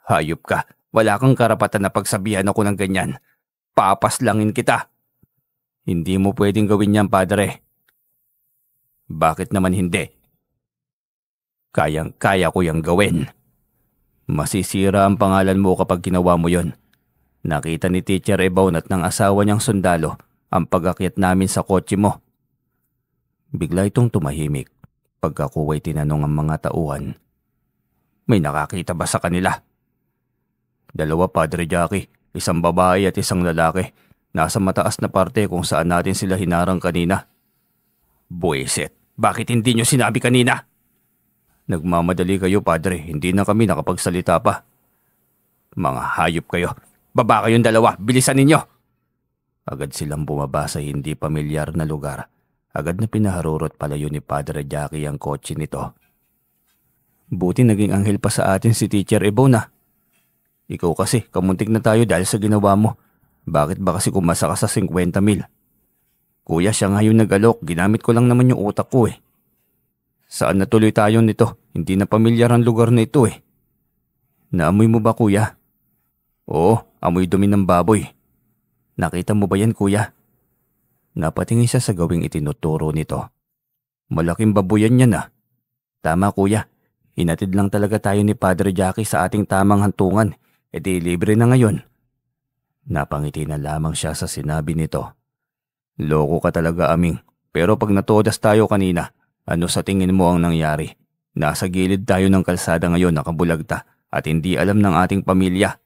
Hayop ka. Wala kang karapatan na pagsabihan ako ng ganyan. Papaslangin kita. Hindi mo pwedeng gawin yan, Padre. Bakit naman hindi? Kayang-kaya ko yang gawin. Masisira ang pangalan mo kapag ginawa mo yon. Nakita ni Teacher Ebon at ng asawa niyang sundalo ang pag-akyat namin sa kotse mo. Bigla itong tumahimik. Pagkakuway tinanong ang mga tauhan. May nakakita ba sa kanila? 2, Padre Jackie. Isang babae at isang lalaki. Nasa mataas na parte kung saan natin sila hinarang kanina. Buwisit, bakit hindi nyo sinabi kanina? Nagmamadali kayo, Padre. Hindi na kami nakapagsalita pa. Mga hayop kayo. Baba kayong 2. Bilisan ninyo. Agad silang bumaba sa hindi pamilyar na lugar. Agad na pinaharurot palayo ni Padre Jackie ang kotse nito. Buti naging anghel pa sa atin si Teacher Ebon na. Ikaw kasi, kamuntik na tayo dahil sa ginawa mo. Bakit ba kasi kumasa ka sa 50,000? Kuya, siya nga yung nag-alok. Ginamit ko lang naman yung utak ko eh. Saan natuloy tayo nito? Hindi na pamilyar ang lugar na ito eh. Naamoy mo ba, kuya? Oo, amoy dumi ng baboy. Nakita mo ba yan, kuya? Napatingin siya sa gawing itinuturo nito. Malaking baboyan yan ah. Tama, kuya. Hinatid lang talaga tayo ni Padre Jackie sa ating tamang hantungan. E di libre na ngayon. Napangiti na lamang siya sa sinabi nito. Loko ka talaga, Aming. Pero pag natodas tayo kanina, ano sa tingin mo ang nangyari? Nasa gilid tayo ng kalsada ngayon nakabulagta at hindi alam ng ating pamilya.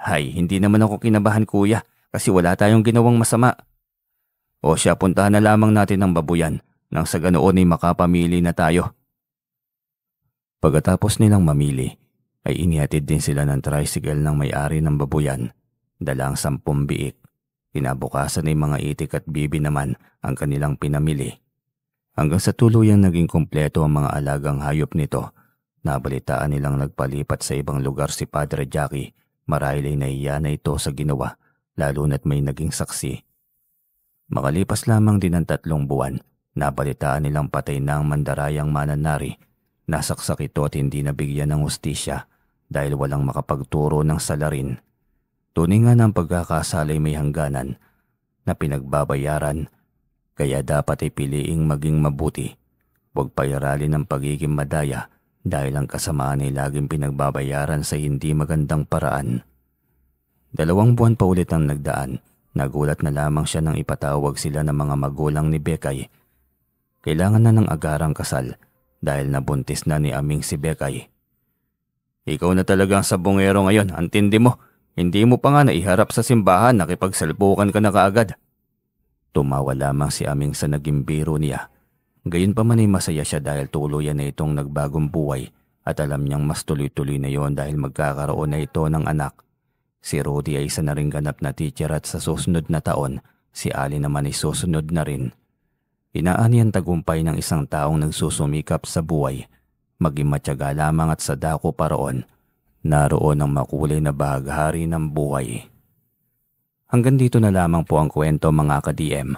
Hay, hindi naman ako kinabahan, kuya, kasi wala tayong ginawang masama. O siya, puntahan na lamang natin ang babuyan nang sa ganoon ay makapamili na tayo. Pagkatapos nilang mamili, ay inihatid din sila ng tricycle ng may-ari ng babuyan. Dala ang 10 biik. Kinabukasan ay mga itik at bibi naman ang kanilang pinamili. Hanggang sa tuluyang naging kumpleto ang mga alagang hayop nito, nabalitaan nilang nagpalipat sa ibang lugar si Padre Jackie. Marahil ay nahiya na ito sa ginawa, lalo na't may naging saksi. Makalipas lamang din ang 3 buwan, nabalitaan nilang patay na ang mandarayang mananari. Nasaksak ito at hindi nabigyan ng hustisya dahil walang makapagturo ng salarin. Tunay nga ng pagkakasalay may hangganan na pinagbabayaran, kaya dapat ay piliing maging mabuti. Huwag pairalin ng pagiging madaya dahil ang kasamaan ay laging pinagbabayaran sa hindi magandang paraan. 2 buwan pa ulit ang nagdaan. Nagulat na lamang siya nang ipatawag sila ng mga magulang ni Bekay. Kailangan na ng agarang kasal dahil nabuntis na ni Aming si Bekay. Ikaw na talaga ang sabongero ngayon, antindi mo. Hindi mo pa nga naiharap sa simbahan, nakipagsalpukan ka na kaagad. Tumawa lamang si Aming sa naging biro niya. Gayunpaman ay masaya siya dahil tuluyan na itong nagbagong buhay at alam niyang mas tuloy-tuloy na yon dahil magkakaroon na ito ng anak. Si Rudy ay isa na ring ganap na teacher at sa susunod na taon, si Ali naman ay susunod na rin. Inaani ang tagumpay ng isang taong nagsusumikap sa buhay, maging matyaga lamang at sadako paroon. Naroon ang makulay na bahaghari ng buhay. Hanggang dito na lamang po ang kwento, mga ka-DM.